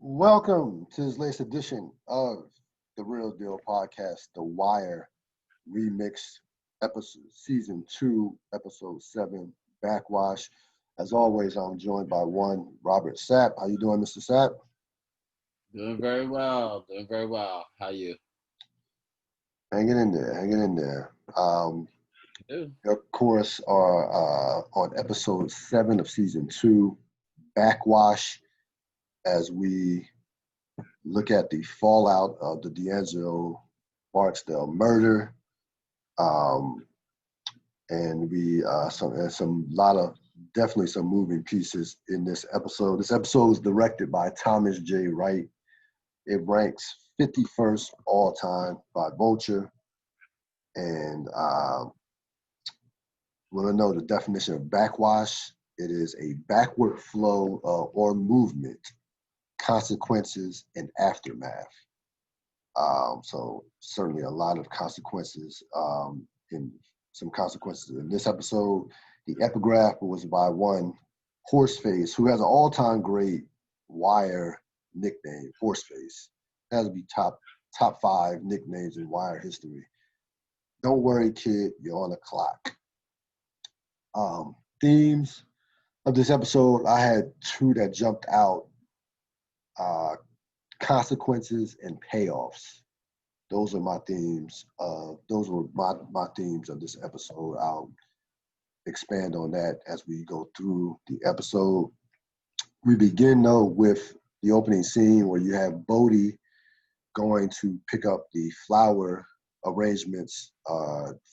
Welcome to this latest edition of the Ril Dil podcast, The Wire Remixed episode, season 2, episode 7, Backwash. As always, I'm joined by one Robert Sapp. How you doing, Mr. Sapp? Doing very well. Doing very well. How you? Hanging in there, hanging in there. Good. Of course, are on episode 7 of season 2, Backwash, as we look at the fallout of the D'Angelo Barksdale murder, and we some lot of definitely some moving pieces in this episode. This episode is directed by Thomas J. Wright. It ranks 51st all time by Vulture, and want to know the definition of backwash? It is a backward flow or movement, consequences, and aftermath. So certainly a lot of consequences in some consequences in this episode. The epigraph was by one Horseface, who has an all-time great Wire nickname, Horseface. That has to be top 5 nicknames in Wire history. Don't worry, kid, you're on the clock. Themes of this episode, I had 2 that jumped out. Consequences and payoffs. Those are my themes. Those were my themes of this episode. I'll expand on that as we go through the episode. We begin though with the opening scene where you have Bodie going to pick up the flower arrangements,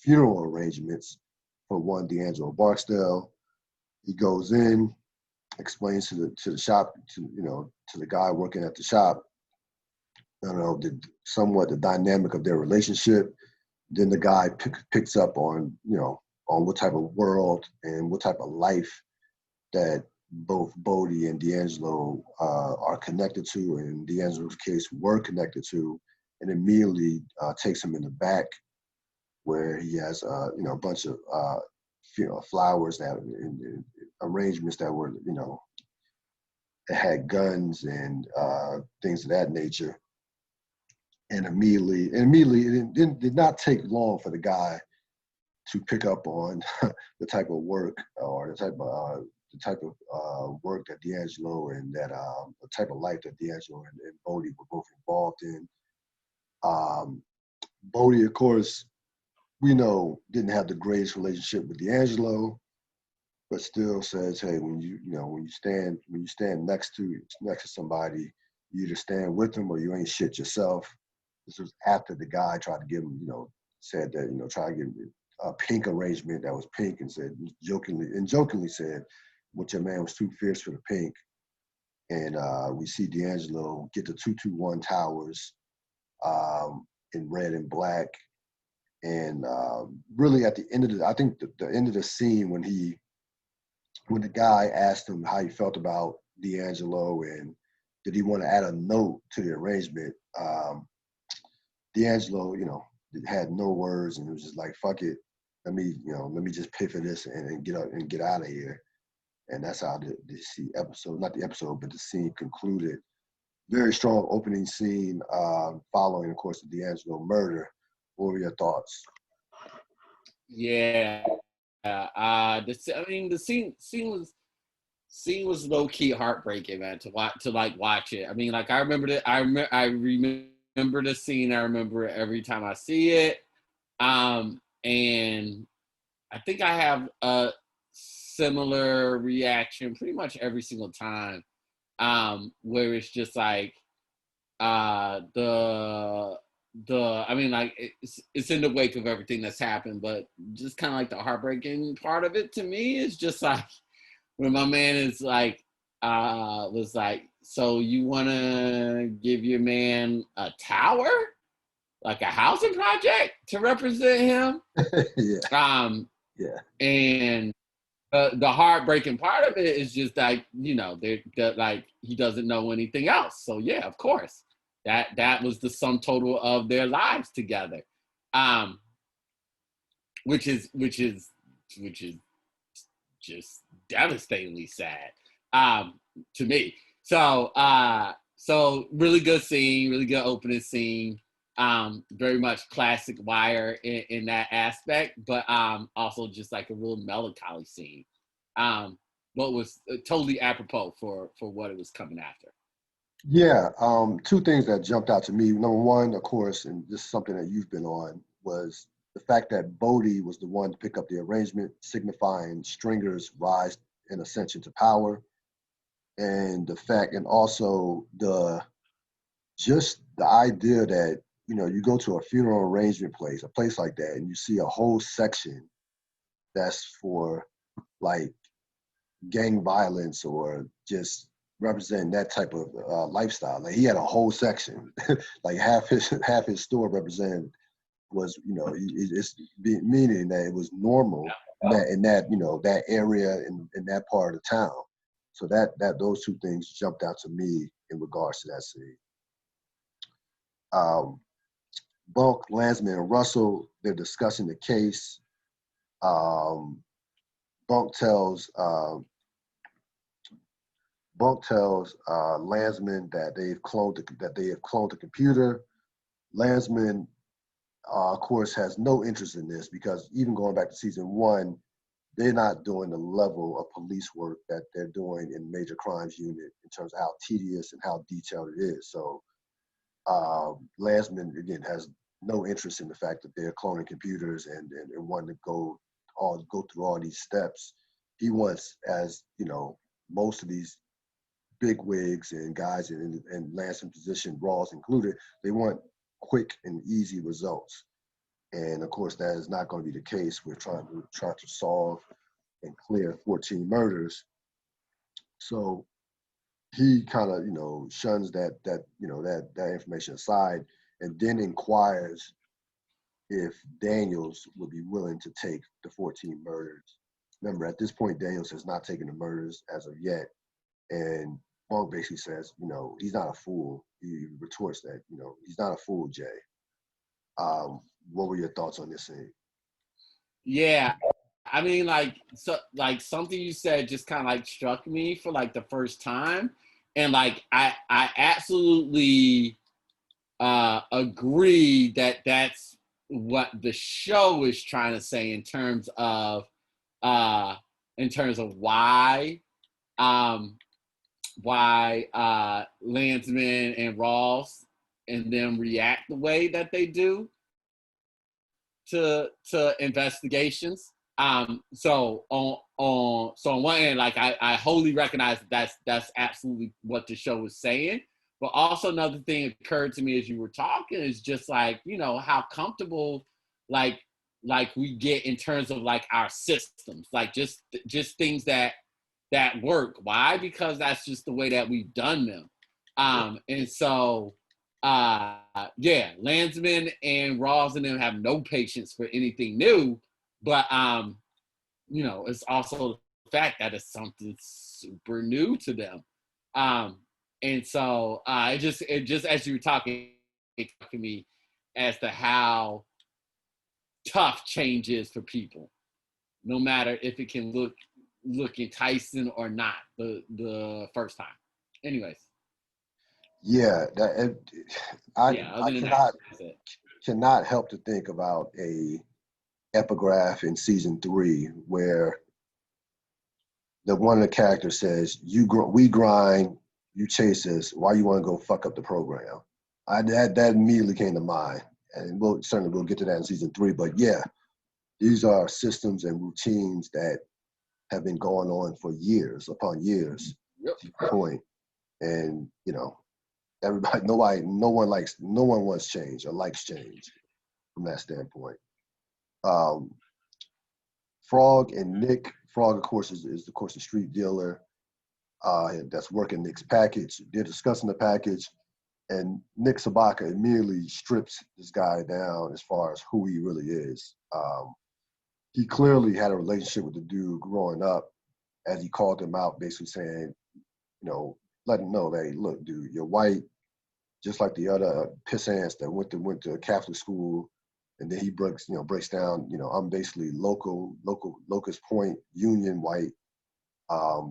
funeral arrangements for one D'Angelo Barksdale. He goes in, explains to the shop, to the guy working at the shop, somewhat the dynamic of their relationship. Then the guy picks up on what type of world and what type of life that both Bodie and D'Angelo are connected to, and in D'Angelo's case were connected to, and immediately takes him in the back where he has a bunch of flowers that in arrangements that were that had guns and things of that nature. And immediately, it did not take long for the guy to pick up on the type of work or the type of work that D'Angelo and that the type of life that D'Angelo and Bodie were both involved in. Bodie, of course, we know didn't have the greatest relationship with D'Angelo, but still says, hey, when you stand next to somebody, you either stand with them or you ain't shit yourself. This was after the guy tried to give him, said that, try to give him a pink arrangement that was pink, and said jokingly said, what your man was too fierce for the pink. And we see D'Angelo get the 221 towers in red and black. And really at the end of I think the end of the scene when the guy asked him how he felt about D'Angelo and did he want to add a note to the arrangement, D'Angelo, had no words and it was just like, fuck it. Let me just pay for this and get up and get out of here. And that's how the scene concluded. Very strong opening scene following, of course, the D'Angelo murder. What were your thoughts? Yeah. The scene was low key heartbreaking, man. To watch it. I mean, like I remember the scene. I remember it every time I see it. And I think I have a similar reaction pretty much every single time. Where it's just like it's in the wake of everything that's happened, but just kind of like the heartbreaking part of it to me is just like when my man is like, was like, so you want to give your man a tower, like a housing project to represent him? Yeah. Yeah. And the heartbreaking part of it is just like, like he doesn't know anything else. So yeah, of course. That was the sum total of their lives together, which is just devastatingly sad to me. So So really good scene, really good opening scene. Very much classic Wire in that aspect, but also just like a real melancholy scene. But was totally apropos for what it was coming after. Yeah, two things that jumped out to me. Number one, of course, and this is something that you've been on, was the fact that Bodie was the one to pick up the arrangement, signifying Stringer's rise and ascension to power, and the fact, and also just the idea that you go to a funeral arrangement place, a place like that, and you see a whole section that's for like gang violence or just representing that type of lifestyle. Like he had a whole section, like half his store represented was it's meaning that it was normal in that that area in that part of the town. So that those two things jumped out to me in regards to that scene. Bulk, Landsman, and Russell, they're discussing the case. Um, Bunk tells Landsman that they have cloned the computer. Landsman, of course, has no interest in this because even going back to season 1, they're not doing the level of police work that they're doing in Major Crimes Unit in terms of how tedious and how detailed it is. So Landsman again has no interest in the fact that they're cloning computers and wanting to go through all these steps. He wants, as most of these big wigs and guys in Lansing position, Rawls included, they want quick and easy results. And of course, that is not going to be the case. We're trying to solve and clear 14 murders. So he kind of shuns that information aside, and then inquires if Daniels would be willing to take the 14 murders. Remember, at this point, Daniels has not taken the murders as of yet, and Bunk basically says, he's not a fool. He retorts that, he's not a fool, Jay. What were your thoughts on this scene? Yeah, I mean, like something you said just kind of like struck me for like the first time, and like I absolutely agree that that's what the show is trying to say in terms of why Landsman and Ross and them react the way that they do to investigations. So on one end, like I wholly recognize that's absolutely what the show is saying. But also another thing occurred to me as you were talking is just like, how comfortable like we get in terms of like our systems, like just things that work. Why? Because that's just the way that we've done them. And so yeah, Landsman and Rawls and them have no patience for anything new, but it's also the fact that it's something super new to them. And so it just as you were talking, it to me as to how tough change is for people, no matter if it can look enticing or not the first time. Anyways. Yeah, I Other than that, cannot help to think about a epigraph in season 3 where one of the characters says, we grind, you chase us, why you want to go fuck up the program? That immediately came to mind, and we'll get to that in season 3. But yeah, these are systems and routines that have been going on for years upon years. Yep. To your point, and everybody, no one wants change or likes change from that standpoint. Frog and Nick. Frog, of course, is of course the street dealer that's working Nick's package. They're discussing the package, and Nick Sabaka immediately strips this guy down as far as who he really is. He clearly had a relationship with the dude growing up, as he called him out, basically saying, let him know that, hey, look, dude, you're white, just like the other piss ants that went to a Catholic school. And then he breaks down, I'm basically Locust Point, Union white,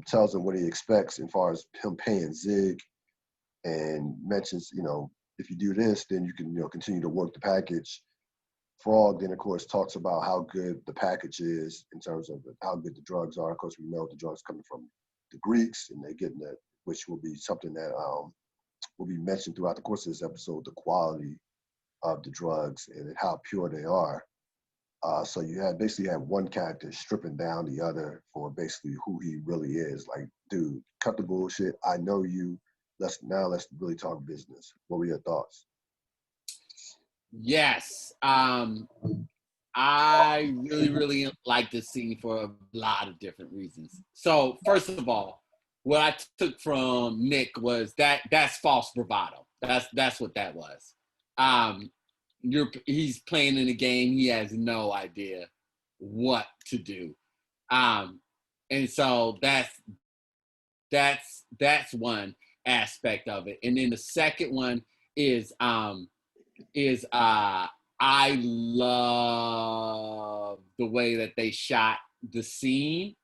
tells him what he expects as far as him paying Zig. and mentions, if you do this, then you can, continue to work the package. Frog then, of course, talks about how good the package is in terms of how good the drugs are. Of course, we know the drugs coming from the Greeks, and they're getting that, which will be something that will be mentioned throughout the course of this episode, the quality of the drugs and how pure they are. So you basically have one character stripping down the other for basically who he really is. Like, dude, cut the bullshit. I know you. Let's really talk business. What were your thoughts? Yes. I really, really like this scene for a lot of different reasons. So first of all, what I took from Nick was that's false bravado. That's what that was. He's playing in a game. He has no idea what to do. And so that's one aspect of it. And then the second one is I love the way that they shot the scene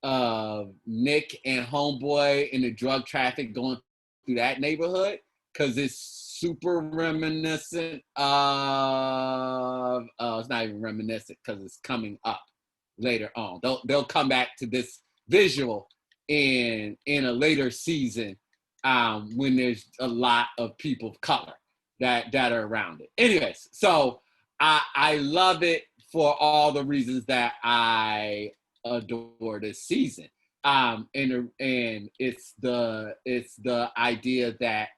of Nick and Homeboy in the drug traffic going through that neighborhood, because it's super reminiscent of it's not even reminiscent because it's coming up later on. They'll come back to this visual in a later season when there's a lot of people of color that are around it. Anyways, so I love it for all the reasons that I adore this season. And it's the idea that,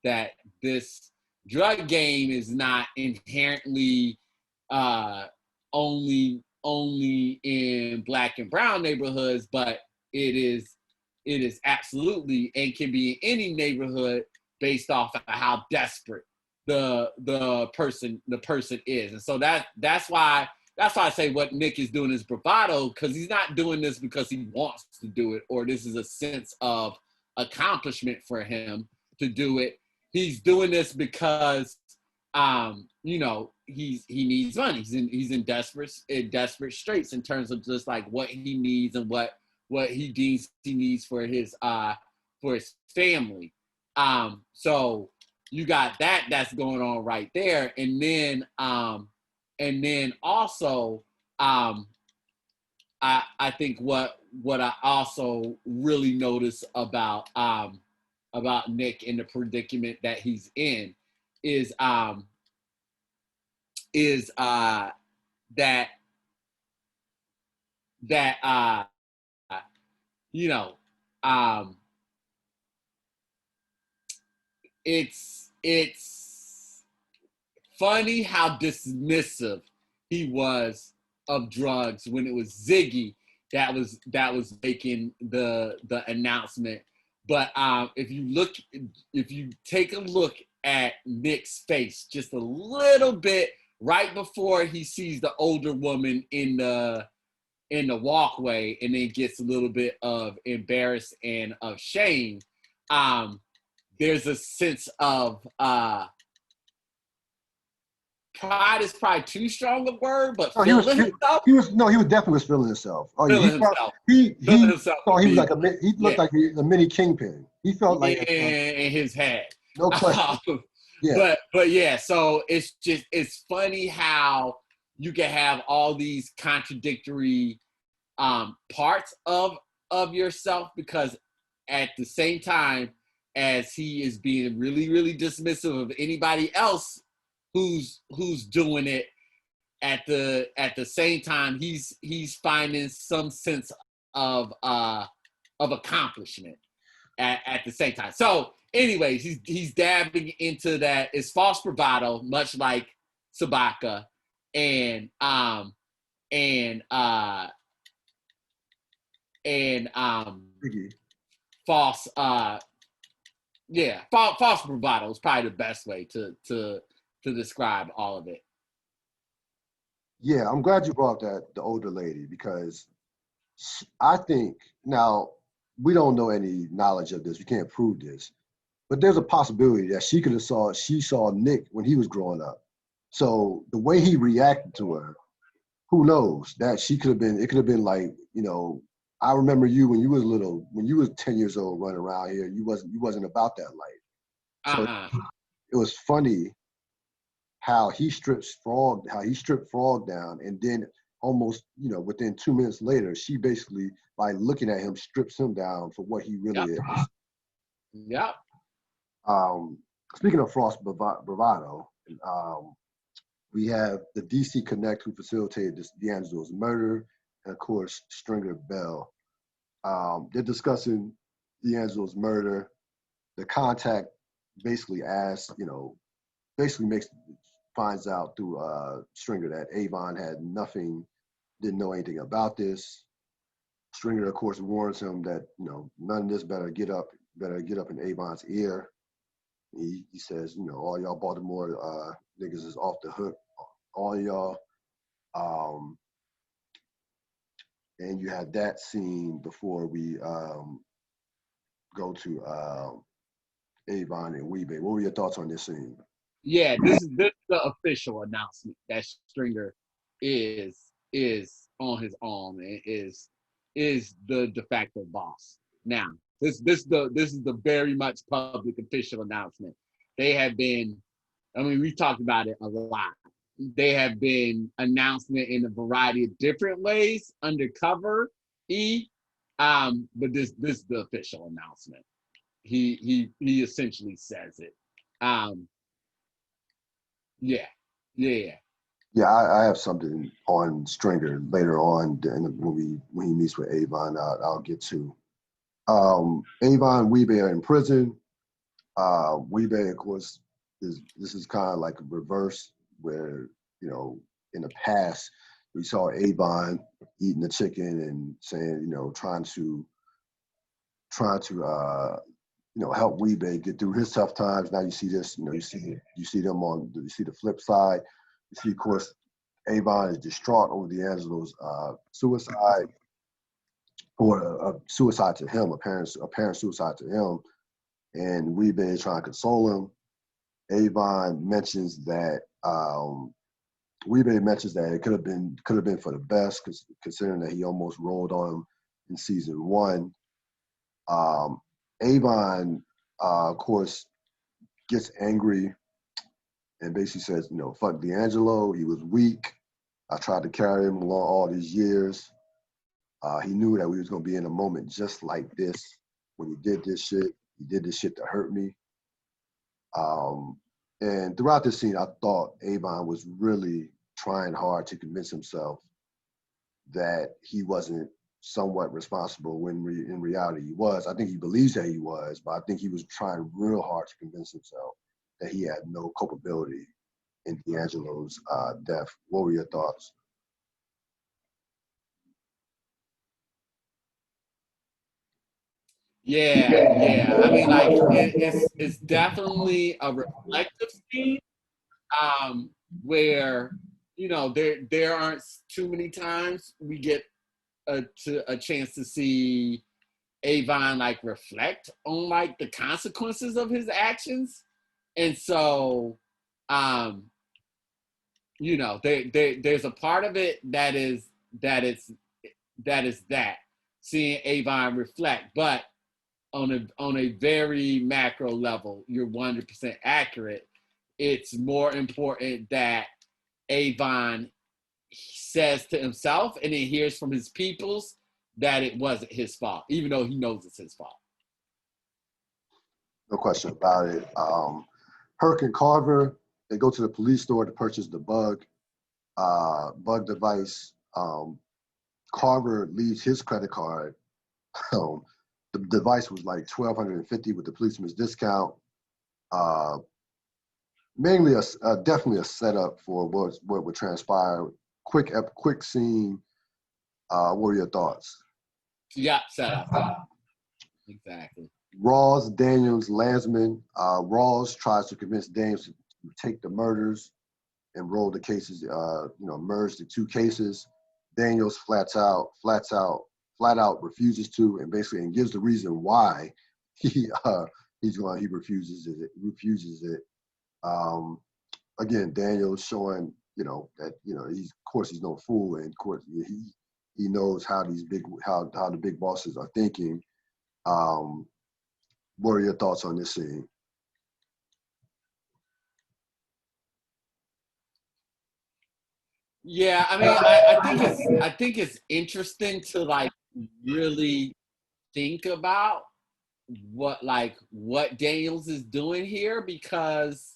that this drug game is not inherently only in Black and brown neighborhoods, but it is absolutely, and can be in any neighborhood based off of how desperate the person is. And so that's why I say what Nick is doing is bravado, because he's not doing this because he wants to do it, or this is a sense of accomplishment for him to do it. He's doing this because he needs money. He's in desperate straits in terms of just like what he needs and what he deems he needs for his family. So you got that's going on right there. And then also I think what I also really notice about Nick and the predicament that he's in is that it's funny how dismissive he was of drugs when it was Ziggy that was making the announcement. But if you take a look at Nick's face just a little bit right before he sees the older woman in the walkway, and then gets a little bit of embarrassed and of shame, there's a sense of pride is probably too strong a word, but he was definitely feeling himself. Oh, feeling himself. He thought he was like he looked like a mini kingpin. He felt like in his head. No question. Yeah. But yeah, so it's funny how you can have all these contradictory parts of yourself, because at the same time as he is being really, really dismissive of anybody else who's doing it, at the same time he's finding some sense of accomplishment at the same time. So anyways, he's dabbing into that. It's false bravado, much like Sabaka, and false false bravado is probably the best way to describe all of it. Yeah, I'm glad you brought up the older lady, because I think, now we don't know any knowledge of this, we can't prove this, but there's a possibility that she saw Nick when he was growing up. So the way he reacted to her, who knows? That it could have been like, I remember you when you was little, when you was 10 years old running around here, you wasn't about that life. So Uh-huh. it was funny how he stripped Frog down, and then almost, within 2 minutes later, she basically, by looking at him, strips him down for what he really Yep. is. Yep. Um, Speaking of Frost bravado, we have the DC Connect who facilitated this D'Angelo's murder, and of course Stringer Bell. They're discussing D'Angelo's murder. The contact basically asks, basically finds out through Stringer that Avon had nothing, didn't know anything about this. Stringer, of course, warns him that none of this better get up in Avon's ear. He says, all y'all Baltimore niggas is off the hook, all y'all. Um, and you had that scene before we go to Avon and Weebay. What were your thoughts on this scene? Yeah, this is the official announcement that Stringer is on his own and is the de facto boss. Now, this is the very much public official announcement. They have been, I mean, we've talked about it a lot. They have been announcing it in a variety of different ways, undercover, but this is the official announcement. He essentially says it. Um, yeah, yeah. Yeah, I have something on Stringer later on when he meets with Avon. I'll get to. Avon and Weebay are in prison. Weebay, of course, this is kind of like a reverse where, in the past, we saw Avon eating the chicken and saying, trying to help Weebay get through his tough times. Now you see this, you see the flip side. You see, of course, Avon is distraught over D'Angelo's suicide, or a suicide to him, apparent suicide to him, and Weebay is trying to console him. Avon mentions that Weebay mentions that it could have been for the best, considering that he almost rolled on him in season one. Avon, of course, gets angry and basically says, fuck D'Angelo. He was weak. I tried to carry him along all these years. He knew that we was gonna be in a moment just like this when he did this shit. He did this shit to hurt me. And throughout this scene, I thought Avon was really trying hard to convince himself that he wasn't somewhat responsible when in reality he was. I think he believes that he was, but I think he was trying real hard to convince himself that he had no culpability in D'Angelo's death. What were your thoughts? Yeah. I mean, like it's definitely a reflective scene, um, where there aren't too many times we get a chance to see Avon like reflect on like the consequences of his actions, and so um, there's a part of it that is that seeing Avon reflect, but on a very macro level, you're 100% accurate. It's more important that Avon says to himself and then hears from his peoples that it wasn't his fault, even though he knows it's his fault. No question about it. Herc and Carver, they go to the police store to purchase the bug device. Carver leaves his credit card. The device was like $1,250 with the policeman's discount. Uh, Mainly definitely a setup for what would transpire. Quick scene. What are your thoughts? Yeah, set up. Exactly. Rawls, Daniels, Landsman. Rawls tries to convince Daniels to take the murders and roll the cases, merge the two cases. Daniels flat out refuses to, and basically and gives the reason why he refuses it. Again, Daniels showing that he's of course he's no fool, and of course he knows how the big bosses are thinking. What are your thoughts on this scene? Yeah, I mean, I think it's interesting to like really think about what Daniels is doing here, because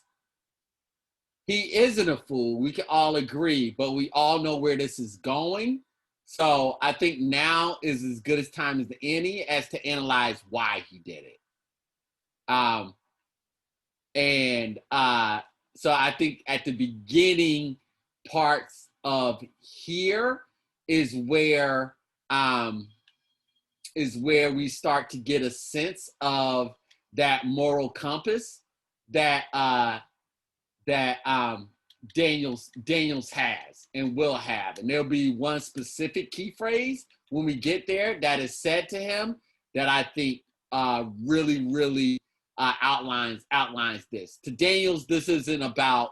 he isn't a fool. We can all agree, but we all know where this is going. So I think now is as good a time as any as to analyze why he did it. Um, and so I think at the beginning parts of here is where um, is where we start to get a sense of that moral compass that that Daniels has and will have, and there'll be one specific key phrase when we get there that is said to him that I think really outlines this. To Daniels, this isn't about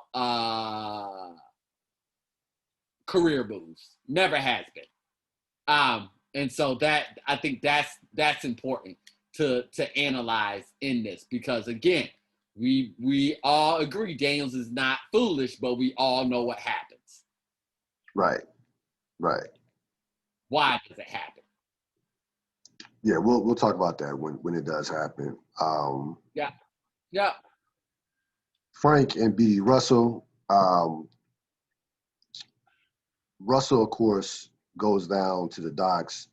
career moves. Never has been. And so that I think that's important to analyze in this, because again, we all agree Daniels is not foolish, but we all know what happens. Right. Right. Why does it happen? Yeah, we'll talk about that when it does happen. Yeah, yeah, Frank and B. Russell. Russell, of course, goes down to the docks,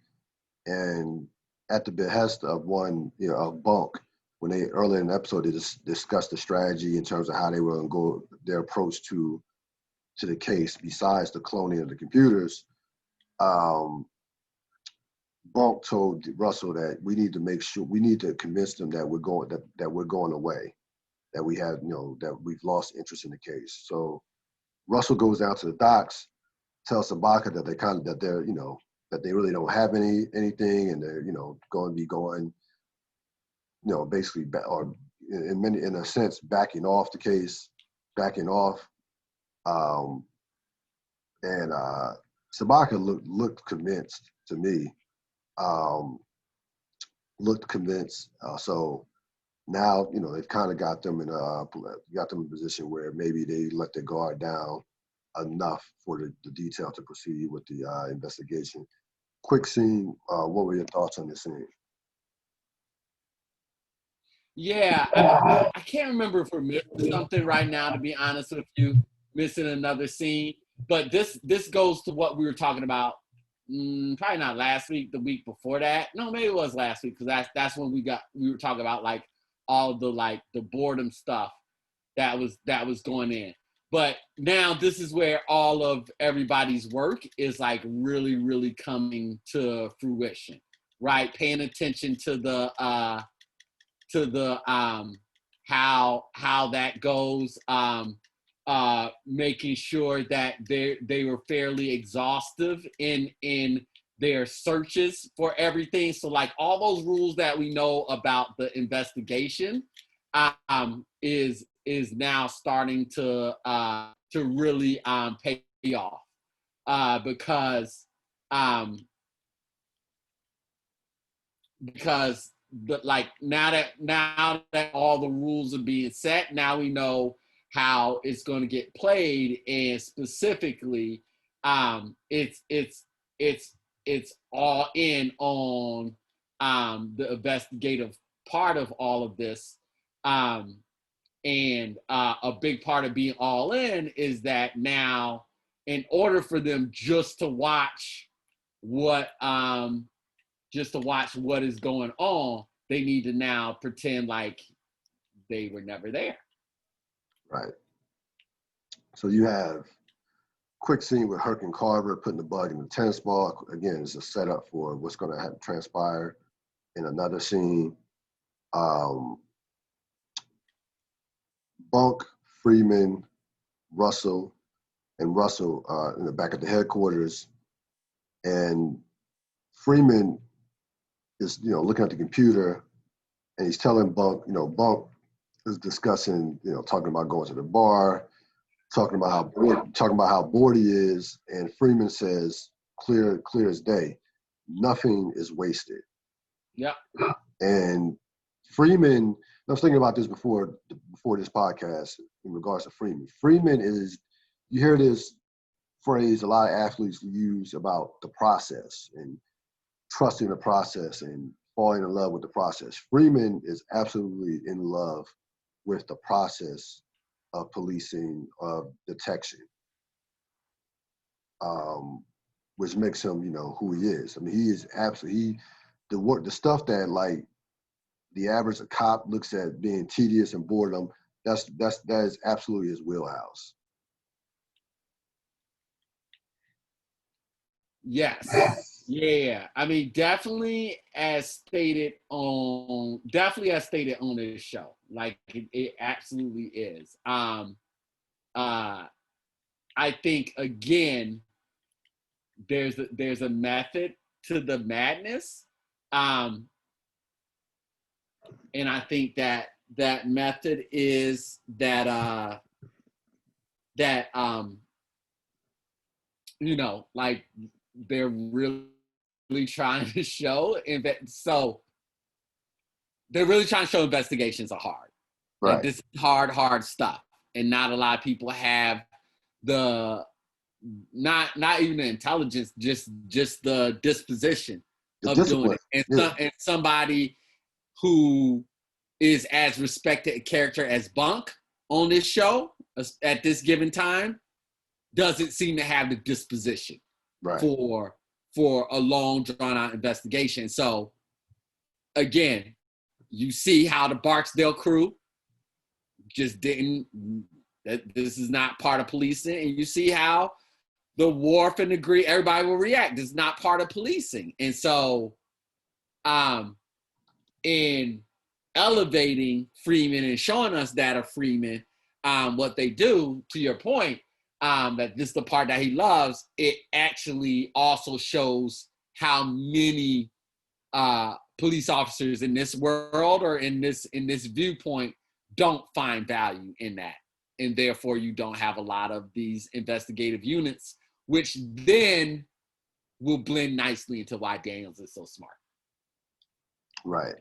and at the behest of one, of Bunk, when they earlier in the episode they just discussed the strategy in terms of how they were going to go their approach to the case, besides the cloning of the computers. Um, Bunk told Russell that we need to make sure, we need to convince them that we're going away, that we have, that we've lost interest in the case. So Russell goes down to the docks, tells Sabaka that they're, that they really don't have anything, and they're, going to be going, basically or in a sense backing off the case, backing off. Um, and Sabaka looked convinced to me. Um, Looked convinced. So now, they've kind of got them in a position where maybe they let their guard down enough for the detail to proceed with the investigation. Quick scene. What were your thoughts on this scene? yeah. I can't remember if we're missing something right now, to be honest with you, missing another scene. But this goes to what we were talking about. Probably not last week, the week before that. No, maybe it was last week, because that's when we were talking about like all the boredom stuff that was going in. But now this is where all of everybody's work is like really coming to fruition, right? Paying attention to the how that goes, making sure that they were fairly exhaustive in their searches for everything. So like all those rules that we know about the investigation is now starting to really pay off, because um, because but like now that all the rules are being set, now we know how it's going to get played, and specifically it's all in on the investigative part of all of this. And a big part of being all in is that now, in order for them what just to watch what is going on, they need to now pretend like they were never there. Right. So you have quick scene with Herc and Carver putting the bug in the tennis ball. Again, it's a setup for what's going to transpire in another scene. Bunk, Freeman, Russell, and Russell in the back of the headquarters. And Freeman is, looking at the computer, and he's telling Bunk, Bunk is discussing, talking about going to the bar, talking about how bored he is, and Freeman says, clear as day, nothing is wasted. Yeah. And Freeman, I was thinking about this before this podcast in regards to Freeman. Freeman is, you hear this phrase a lot of athletes use about the process and trusting the process and falling in love with the process. Freeman is absolutely in love with the process of policing, of detection, which makes him, who he is. I mean, he is absolutely the stuff that like the average cop looks at being tedious and boredom. That is absolutely his wheelhouse. Yes. Yeah. I mean, definitely as stated on this show. Like it absolutely is. I think again, there's a method to the madness. And I think that method is that like they're really trying to show so they're really trying to show investigations are hard. Right. Like this is hard stuff. And not a lot of people have the not even the intelligence, just the disposition The of discipline. doing it. And somebody who is as respected a character as Bunk on this show at this given time doesn't seem to have the disposition right. for a long drawn out investigation. So again, you see how the Barksdale crew just didn't, that this is not part of policing, and you see how the Wharf and the Green, everybody will react. This is not part of policing. And so in elevating Freeman and showing us that of Freeman, what they do, to your point, that this is the part that he loves, it actually also shows how many police officers in this world or in this viewpoint don't find value in that. And therefore you don't have a lot of these investigative units, which then will blend nicely into why Daniels is so smart. Right.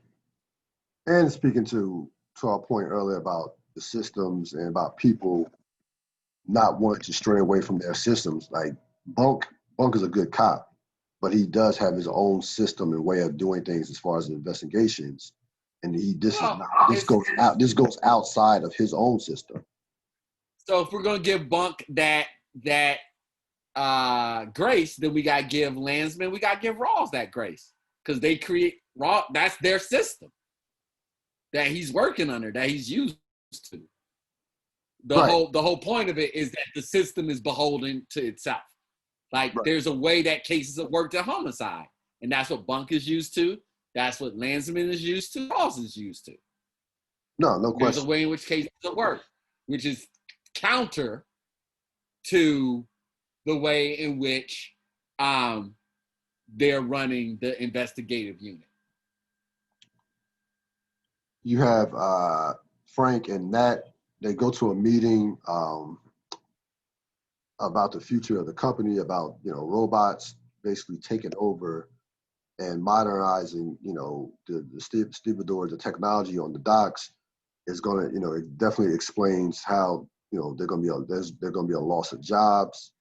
And speaking to our point earlier about the systems and about people not wanting to stray away from their systems, like Bunk is a good cop, but he does have his own system and way of doing things as far as the investigations. And this goes outside of his own system. So if we're gonna give Bunk that grace, then we gotta give Landsman, we gotta give Rawls that grace. Because they create Raw, that's their system that he's working under, that he's used to. The whole point of it is that the system is beholden to itself. Like there's a way that cases have worked at homicide, and that's what Bunk is used to. That's what Landsman is used to. Rawls is used to. No question. There's a way in which cases work, which is counter to the way in which they're running the investigative unit. You have Frank and Nat. They go to a meeting about the future of the company, about robots basically taking over and modernizing. The stevedores, the technology on the docks is going to, it definitely explains how there's going to be a loss of jobs.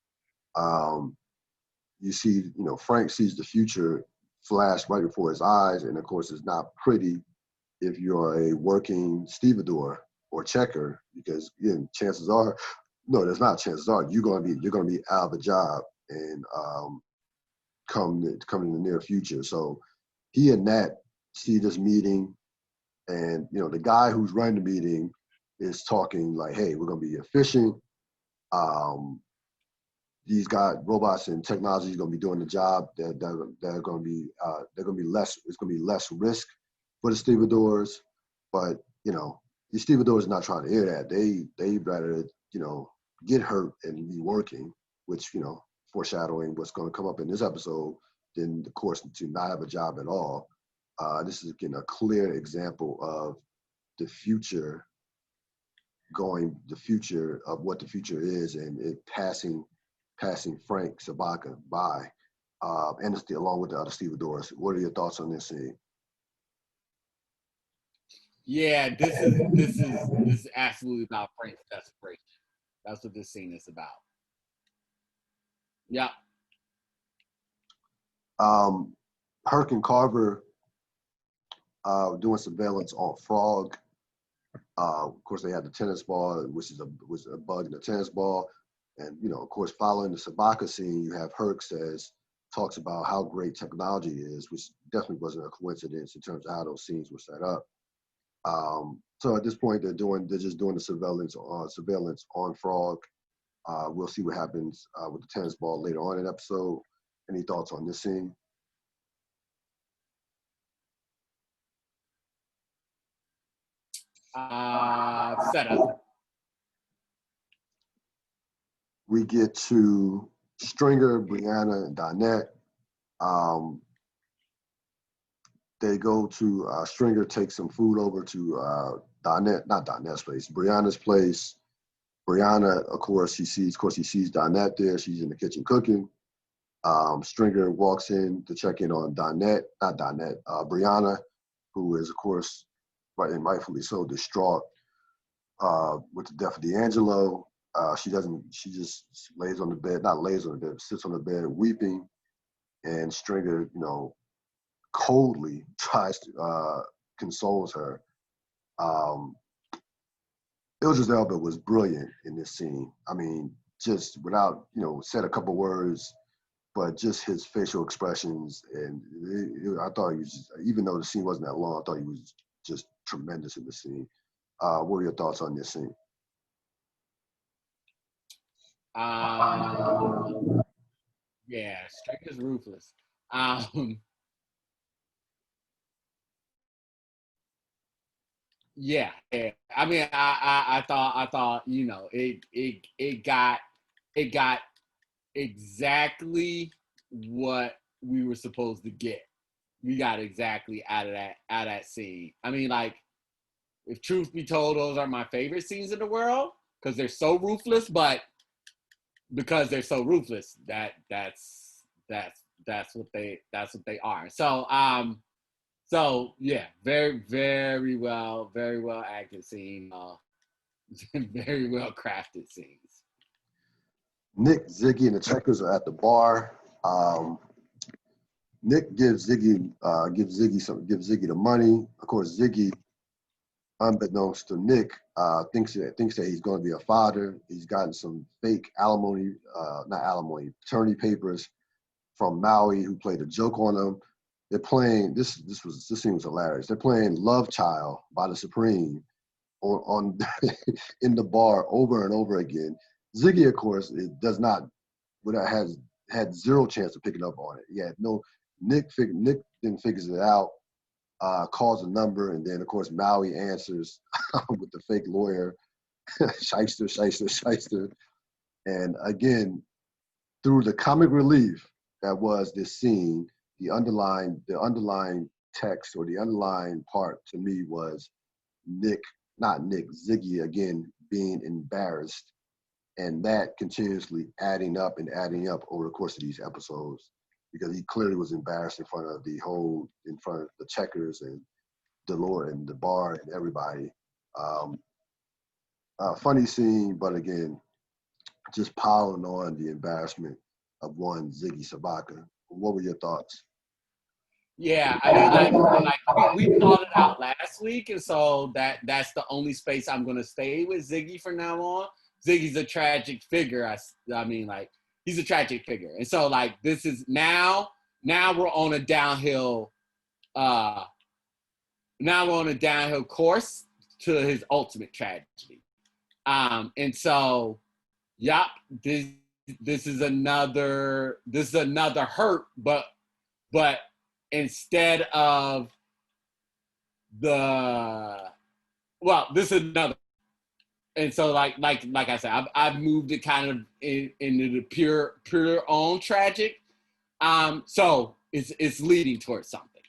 You see, Frank sees the future flash right before his eyes, and of course, it's not pretty if you're a working stevedore or checker, because again, chances are, no, there's not chances are you're gonna be out of a job and come in the near future. So he and Nat see this meeting, and the guy who's running the meeting is talking like, hey, we're gonna be efficient. These guys, robots and technology is gonna be doing the job. They're gonna be less. It's gonna be less risk for the stevedores, but these stevedores are not trying to hear that. They rather get hurt and be working, which foreshadowing what's going to come up in this episode, than of course to not have a job at all. This is again a clear example of the future of what the future is, and it passing Frank Sabaka by, and it's along with the other stevedores. What are your thoughts on this scene? Yeah, this is absolutely about Frank's desperation. That's what this scene is about. Yeah. Herc and Carver doing surveillance on Frog. Of course, they had the tennis ball, which was a bug in the tennis ball. And, of course, following the Sabaka scene, you have Herc talks about how great technology is, which definitely wasn't a coincidence in terms of how those scenes were set up. So at this point, they're just doing the surveillance on Frog. We'll see what happens with the tennis ball later on in the episode. Any thoughts on this scene? Setup. We get to Stringer, Brianna, and Donette. They go to Stringer, takes some food over to not Donette's place, Brianna's place. Brianna, of course, he sees Donette there. She's in the kitchen cooking. Stringer walks in to check in on Brianna, who is, of course, rightfully so, distraught with the death of D'Angelo. She just lays on the bed, not lays on the bed, but sits on the bed weeping. And Stringer, coldly tries to consoles her. Idris Elba was brilliant in this scene. I mean, just without, said a couple words, but just his facial expressions. And I thought he was just, even though the scene wasn't that long, I thought he was just tremendous in the scene. What were your thoughts on this scene? Yeah, Stringer's ruthless. Yeah, yeah. I mean, I thought, it got exactly what we were supposed to get. We got exactly out of that scene. I mean, like, if truth be told, those are my favorite scenes in the world because they're so ruthless. But because they're so ruthless, that's what they are. So yeah, very very well acted scene, very well crafted scenes. Nick, Ziggy, and the Checkers are at the bar. Nick gives Ziggy the money. Of course, Ziggy, unbeknownst to Nick, thinks that he's going to be a father. He's gotten some fake paternity papers from Maui, who played a joke on him. They're playing this scene was hilarious. They're playing Love Child by the Supreme on in the bar over and over again. Ziggy, of course, has had zero chance of picking up on it. He had no. Nick then figures it out, calls a number, and then of course Maui answers with the fake lawyer, shyster, and again through the comic relief that was this scene, the underlying text or the underlying part to me was Ziggy again being embarrassed, and that continuously adding up over the course of these episodes, because he clearly was embarrassed in front of the Checkers and Delore and the bar and everybody. Funny scene, but again, just piling on the embarrassment of one Ziggy Sabaka. What were your thoughts? Yeah, I mean, like we called it out last week, and so that's the only space I'm gonna stay with Ziggy from now on. Ziggy's a tragic figure. I mean, like, he's a tragic figure, and so like this is now we're on a downhill. Now we're on a downhill course to his ultimate tragedy. And so, yep, this is another hurt, but instead of this is another. And so, like I said, I've moved it kind of into the pure own tragic. So it's leading towards something.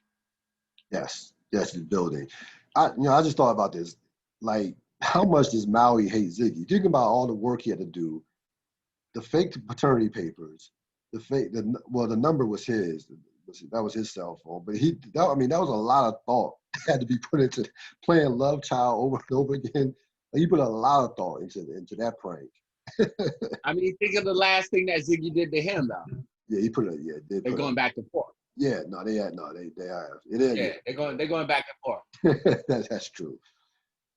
Yes, it's building. I just thought about this. Like, how much does Maui hate Ziggy? Think about all the work he had to do, the fake paternity papers, the number was his. That was his cell phone. But that was a lot of thought that had to be put into playing Love Child over and over again. He put a lot of thought into that prank. I mean, think of the last thing that Ziggy did to him, though. Yeah, he put it. Yeah, they They're put going it. back and forth. Yeah, no, they have. No, they have. It is. Yeah, they're going back and forth. That's true.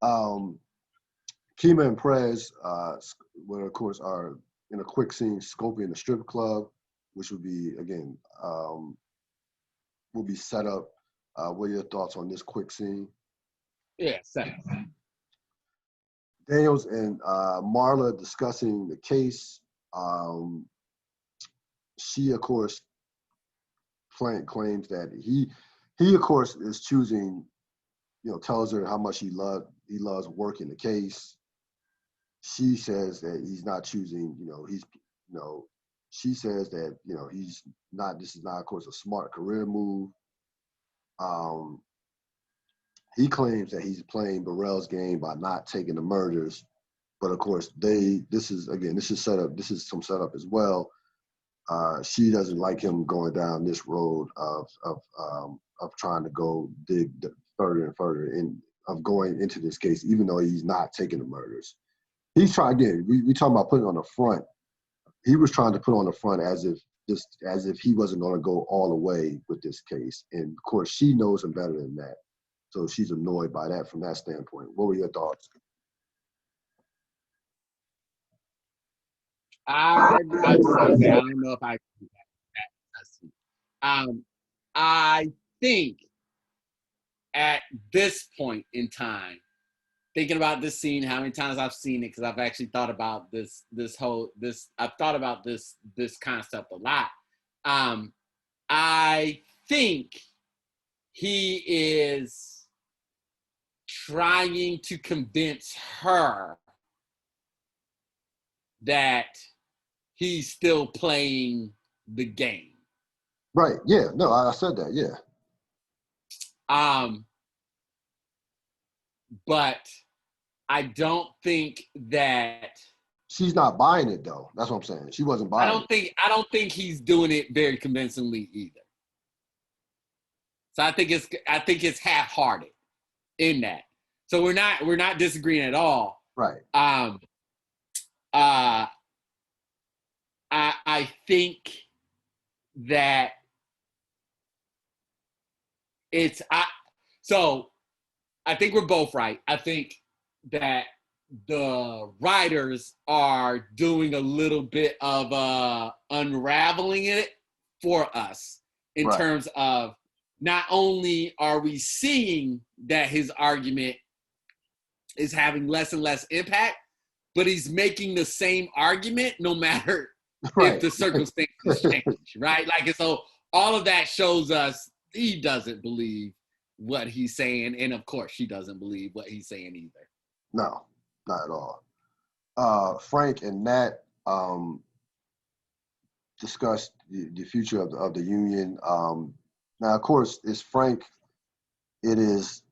Kima and Prez, well, of course, are in a quick scene scoping the strip club, which would be again will be set up. What are your thoughts on this quick scene? Yeah, second. Daniels and Marla discussing the case. She, of course, claims that he, of course, is choosing. Tells her how much he loves working the case. She says that he's not choosing. She says that he's not. This is not, of course, a smart career move. He claims that he's playing Burrell's game by not taking the murders, but of course this is set up. This is some setup as well. She doesn't like him going down this road of trying to go dig further and further of going into this case, even though he's not taking the murders. He's trying again. We talking about putting on the front. He was trying to put on the front as if he wasn't going to go all the way with this case, and of course she knows him better than that. So she's annoyed by that from that standpoint. What were your thoughts? I don't know if I can do that. I think at this point in time, thinking about this scene, how many times I've seen it, because I've actually thought about this I've thought about this concept a lot. I think he is trying to convince her that he's still playing the game. Right. Yeah. No, I said that. Yeah. But I don't think that she's not buying it though. That's what I'm saying. She wasn't buying it. I don't think he's doing it very convincingly either. So I think it's half-hearted in that. So we're not disagreeing at all. Right. I think that I think we're both right. I think that the writers are doing a little bit of unraveling it for us in terms of not only are we seeing that his argument is having less and less impact, but he's making the same argument no matter if the circumstances change, right? Like, so all of that shows us he doesn't believe what he's saying, and of course she doesn't believe what he's saying either. No, not at all. Frank and Nat discussed the future of the union. Now, of course, it's Frank. It is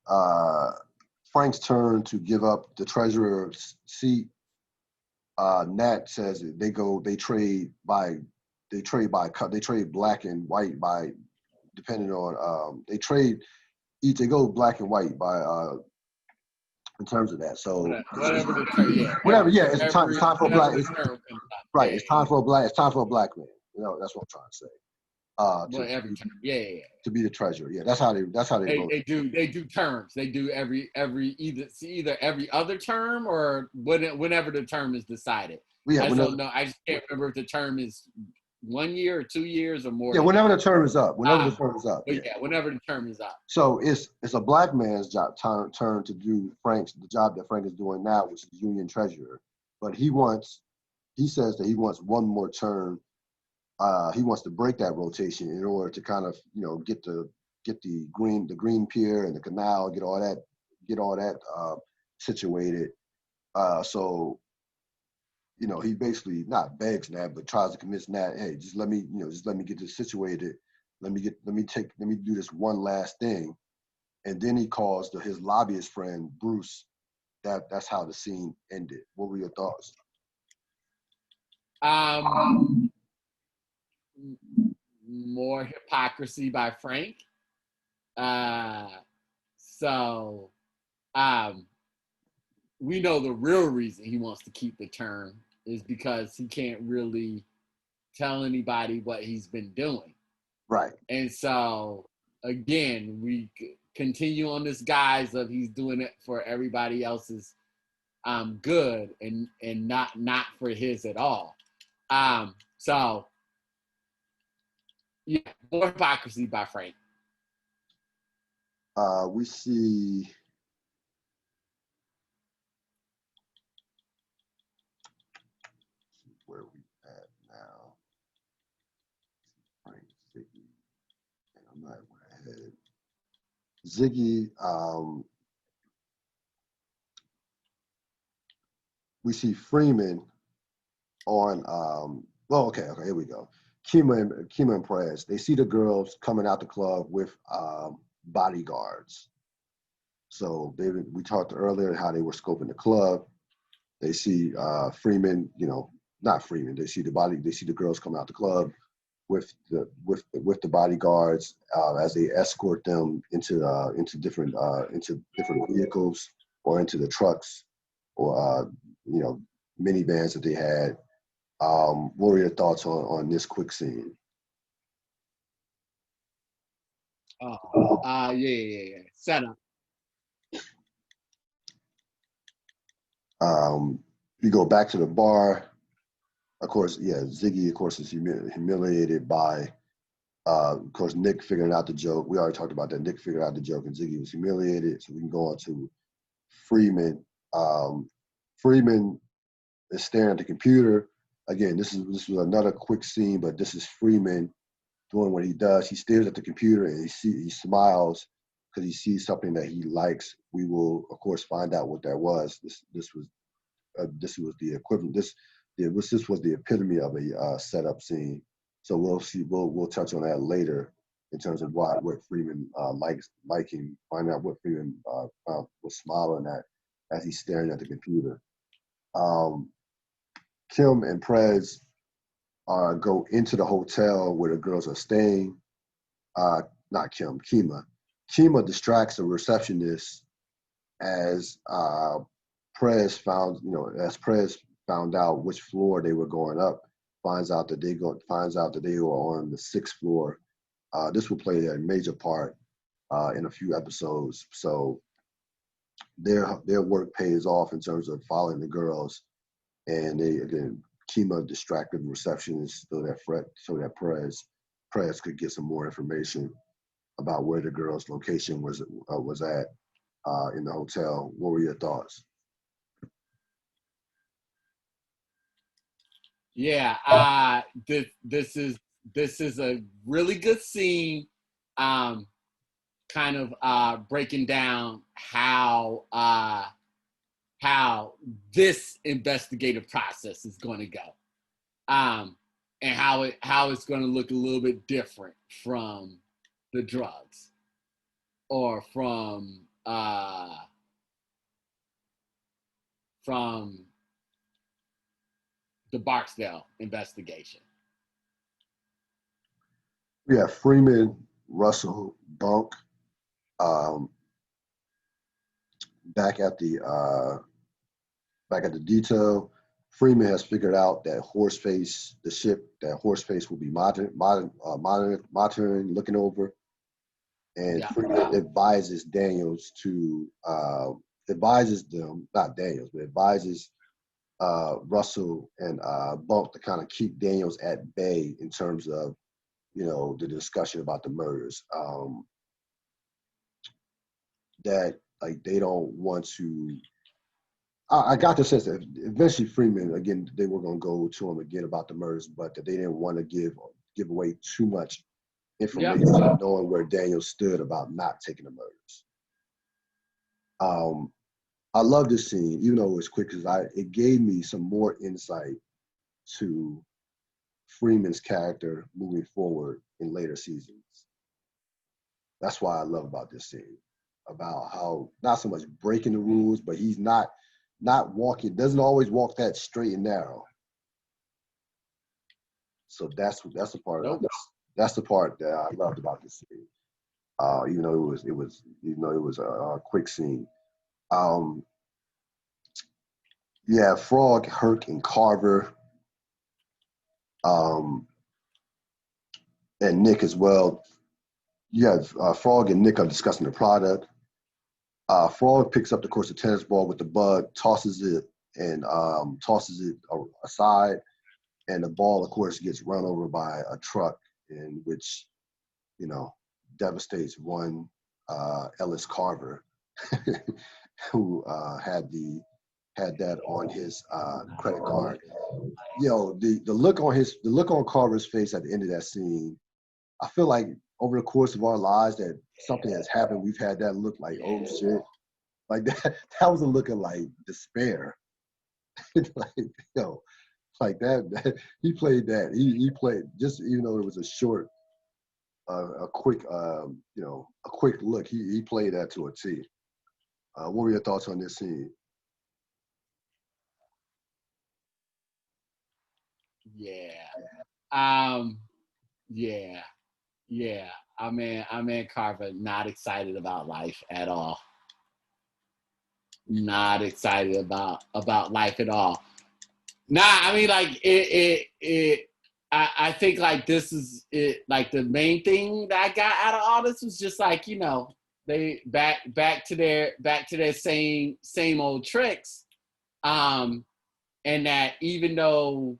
Frank's turn to give up the treasurer's seat. Nat says they trade black and white by depending on they go black and white by in terms of that. So whatever. Yeah, it's time for black. Right. It's time for a black. It's time for a black man. That's what I'm trying to say. To be the treasurer. Yeah, that's how they do terms. They do either every other term or whenever the term is decided. Yeah, I don't know. I just can't remember if the term is 1 year or 2 years or more. Yeah, whenever the term is up. Whenever the term is up. Whenever the term is up. So it's a black man's turn to do the job that Frank is doing now, which is union treasurer. But he says that he wants one more term. He wants to break that rotation in order to kind of get the green pier and the canal, get all that situated. So he basically not begs Nat, but tries to convince Nat, hey, just let me get this situated. Let me do this one last thing. And then he calls his lobbyist friend Bruce. That's how the scene ended. What were your thoughts? More hypocrisy by Frank. We know the real reason he wants to keep the term is because he can't really tell anybody what he's been doing. Right. And so again, we continue on this guise of he's doing it for everybody else's good and not for his at all. So yeah, more hypocrisy by Frank. We see where we at now. Frank, Ziggy, and I'm not ahead. Ziggy, we see Freeman on okay, here we go. Kima and Perez, they see the girls coming out the club with bodyguards. So we talked earlier how they were scoping the club. They see Freeman, not Freeman. They see the girls coming out the club with the bodyguards as they escort them into different vehicles or into the trucks or minivans that they had. What were your thoughts on this quick scene? Yeah. Set up. We go back to the bar. Of course, yeah, Ziggy, of course, is humiliated by, of course, Nick figuring out the joke. We already talked about that. Nick figured out the joke and Ziggy was humiliated. So we can go on to Freeman. Freeman is staring at the computer. Again, this was another quick scene, but this is Freeman doing what he does. He stares at the computer and he smiles because he sees something that he likes. We will, of course, find out what that was. This was the equivalent. This was the epitome of a setup scene. So we'll see. We'll touch on that later in terms of what Freeman liking. Find out what Freeman was smiling at as he's staring at the computer. Kim and Prez go into the hotel where the girls are staying. Not Kim, Kima. Kima distracts the receptionist as Prez found out which floor they were going up. Finds out that they were on the 6th floor. This will play a major part in a few episodes. So their work pays off in terms of following the girls, and Kima distracted the receptionist so that Prez could get some more information about where the girls' location was at in the hotel. What were your thoughts? Yeah, this is a really good scene, kind of breaking down how this investigative process is going to go, and how it's going to look a little bit different from the drugs or from the Barksdale investigation. Yeah, Freeman, Russell, Bunk, back at the detail. Freeman has figured out that Horseface will be monitoring, looking over, and yeah. Freeman advises Russell and Bunk to kind of keep Daniels at bay in terms of, the discussion about the murders. That like they don't want to. I got the sense that eventually Freeman, again, they were going to go to him again about the murders, but that they didn't want to give away too much information, knowing where Daniel stood about not taking the murders. I love this scene, even though it was quick, because it gave me some more insight to Freeman's character moving forward in later seasons. That's why I love about this scene, about how not so much breaking the rules, but he's not doesn't always walk that straight and narrow. So that's the part that's the part that I loved about this scene. Even though it was a quick scene. Yeah, Frog, Herc, and Carver, um, and Nick as well. You have Frog and Nick are discussing the product. Frog picks up, of course, the tennis ball with the bug, tosses it, and tosses it aside, and the ball, of course, gets run over by a truck, in which, you know, devastates one Ellis Carver, who had that on his credit card. The look on Carver's face at the end of that scene, I feel like over the course of our lives that something has happened, we've had that look like, oh shit. Like that was a look of like despair. Like, like that he played that. He played, just even though it was a short, a quick, a quick look. He played that to a T. What were your thoughts on this scene? Yeah. Um. Yeah. Yeah. I'm in Carver. Not excited about life at all. Not excited about life at all. Nah, I mean, like it. I think like this is it. Like the main thing that I got out of all this was just like, they back to their same old tricks. Um, and that even though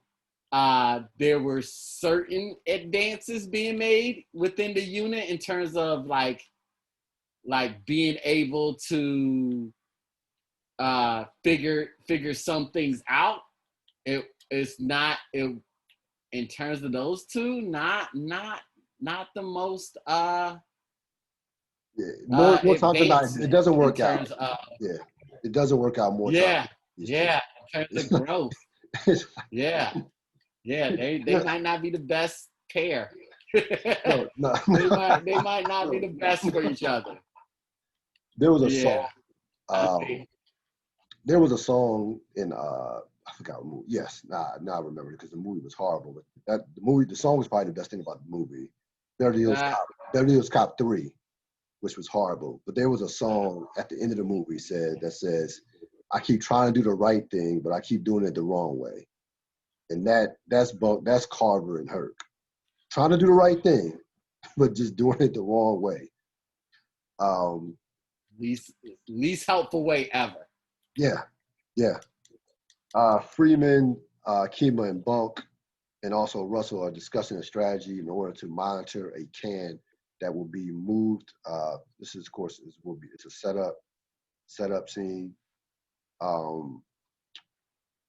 there were certain advances being made within the unit in terms of like being able to figure some things out. It's not it in terms of those two, not the most Yeah, more times than not, it advancement doesn't in work out. terms of Yeah, it doesn't work out more times. yeah, It's just, yeah, in terms it's of growth. it's, Yeah, yeah, they no, might not be the best pair. no, no, they might not be the best for each other. There was a Yeah, song. I Um, think there was a song in I forgot what movie. Yes, now I remember it because the movie was horrible. But the song was probably the best thing about the movie. Beverly Hills that Cop, Beverly Hills Cop 3, which was horrible. But there was a song at the end of the movie that says, "I keep trying to do the right thing, but I keep doing it the wrong way." And that's Carver and Herc trying to do the right thing, but just doing it the wrong way. Um, least least helpful way ever. yeah, yeah. Freeman, Kima, and Bunk, and also Russell are discussing a strategy in order to monitor a can that will be moved. This is, of course, it's a setup scene. Um,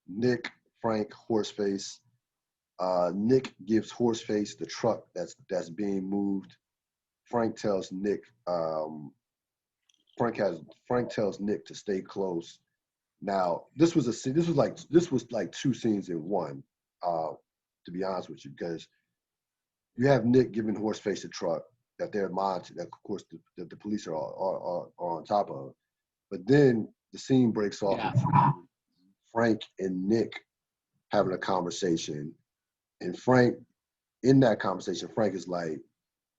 Nick, Frank, Horseface. Nick gives Horseface the truck that's being moved. Frank tells Nick. Frank tells Nick to stay close. Now, this was like two scenes in one. Uh, to be honest with you, because you have Nick giving Horseface a truck that they're monitoring, that of course the police are on top of. But then the scene breaks off Yeah, with Frank and Nick having a conversation. And Frank, in that conversation, Frank is like,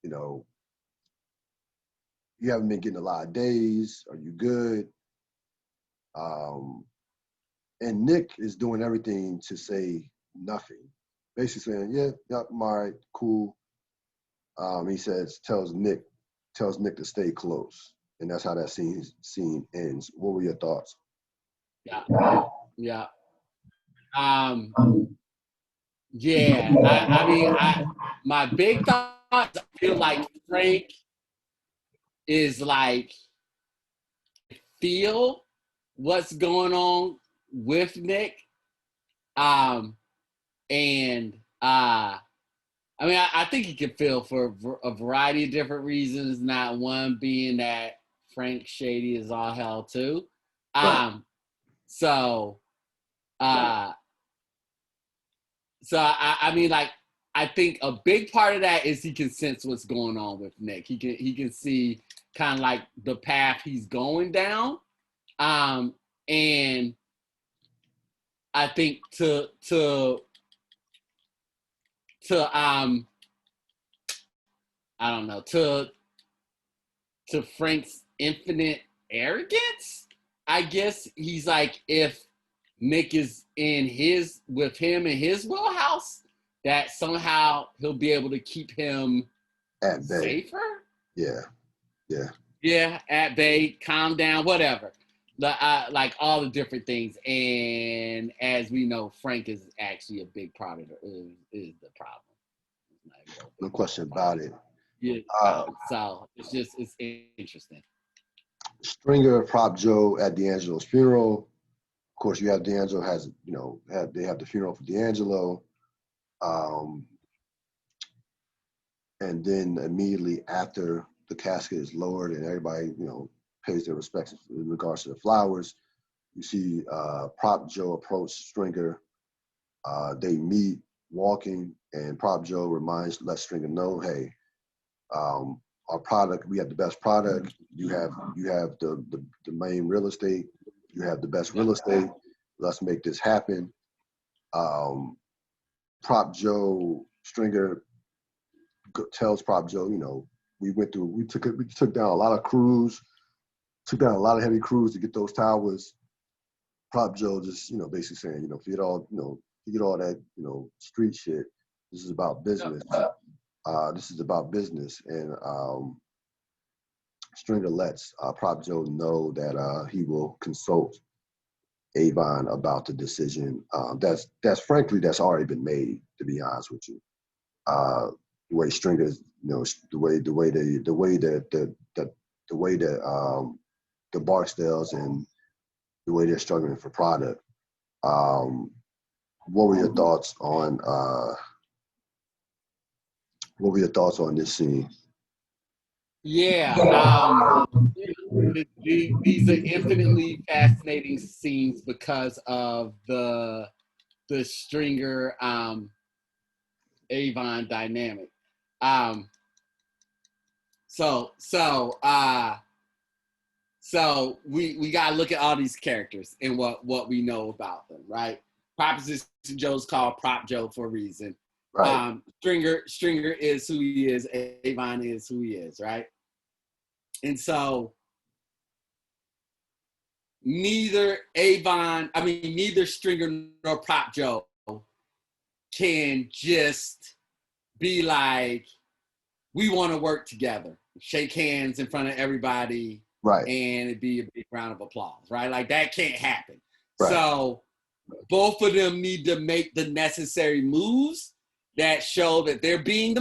you know, you haven't been getting a lot of days. Are you good? Um, and Nick is doing everything to say nothing. Basically saying, yeah, yep, I'm all right, cool. He tells Nick to stay close, and that's how that scene ends. What were your thoughts? yeah, yeah. Um, yeah. I mean, my big thoughts. I feel like Frank is like feel what's going on with Nick. Um, and I mean, I think he can feel for a variety of different reasons. Not one being that Frank Shady is all hell too. Right. Um, so, uh, so I mean, like, I think a big part of that is he can sense what's going on with Nick. He can see kind of like the path he's going down. Um, and I think to I don't know, to Frank's infinite arrogance, I guess he's like, if Nick is with him in his wheelhouse, that somehow he'll be able to keep him at bay. Safer? Yeah. Yeah, at bay, calm down, whatever. Like all the different things. And as we know, Frank is actually a big part of is the problem. No question about it. Yeah, so it's interesting. Stringer prop Joe at D'Angelo's funeral. Of course, you have D'Angelo they have the funeral for D'Angelo. And then immediately after the casket is lowered and everybody, pays their respects in regards to the flowers, you see Prop Joe approach Stringer. They meet walking, and Prop Joe lets Stringer know, hey, our product, we have the best product. You have the main real estate. You have the best real estate. Let's make this happen. Prop Joe Stringer tells Prop Joe, we took down a lot of crews, took down a lot of heavy crews to get those towers. Prop Joe just, basically saying, forget all that, street shit. This is about business. This is about business. And Stringer lets Prop Joe know that he will consult Avon about the decision. That's frankly, that's already been made, to be honest with you. The way Stringer's, the way that the Barksdales and the way they're struggling for product. What were your thoughts on this scene? Yeah, these are infinitely fascinating scenes because of the Stringer Avon dynamic. So we gotta look at all these characters and what we know about them, right? Proposition Joe's called Prop Joe for a reason. Right. Stringer is who he is. Avon is who he is, right? And so neither Stringer nor Prop Joe can just be like, we want to work together, shake hands in front of everybody, right, and it'd be a big round of applause, right? Like that can't happen. Right. So both of them need to make the necessary moves that show that they're being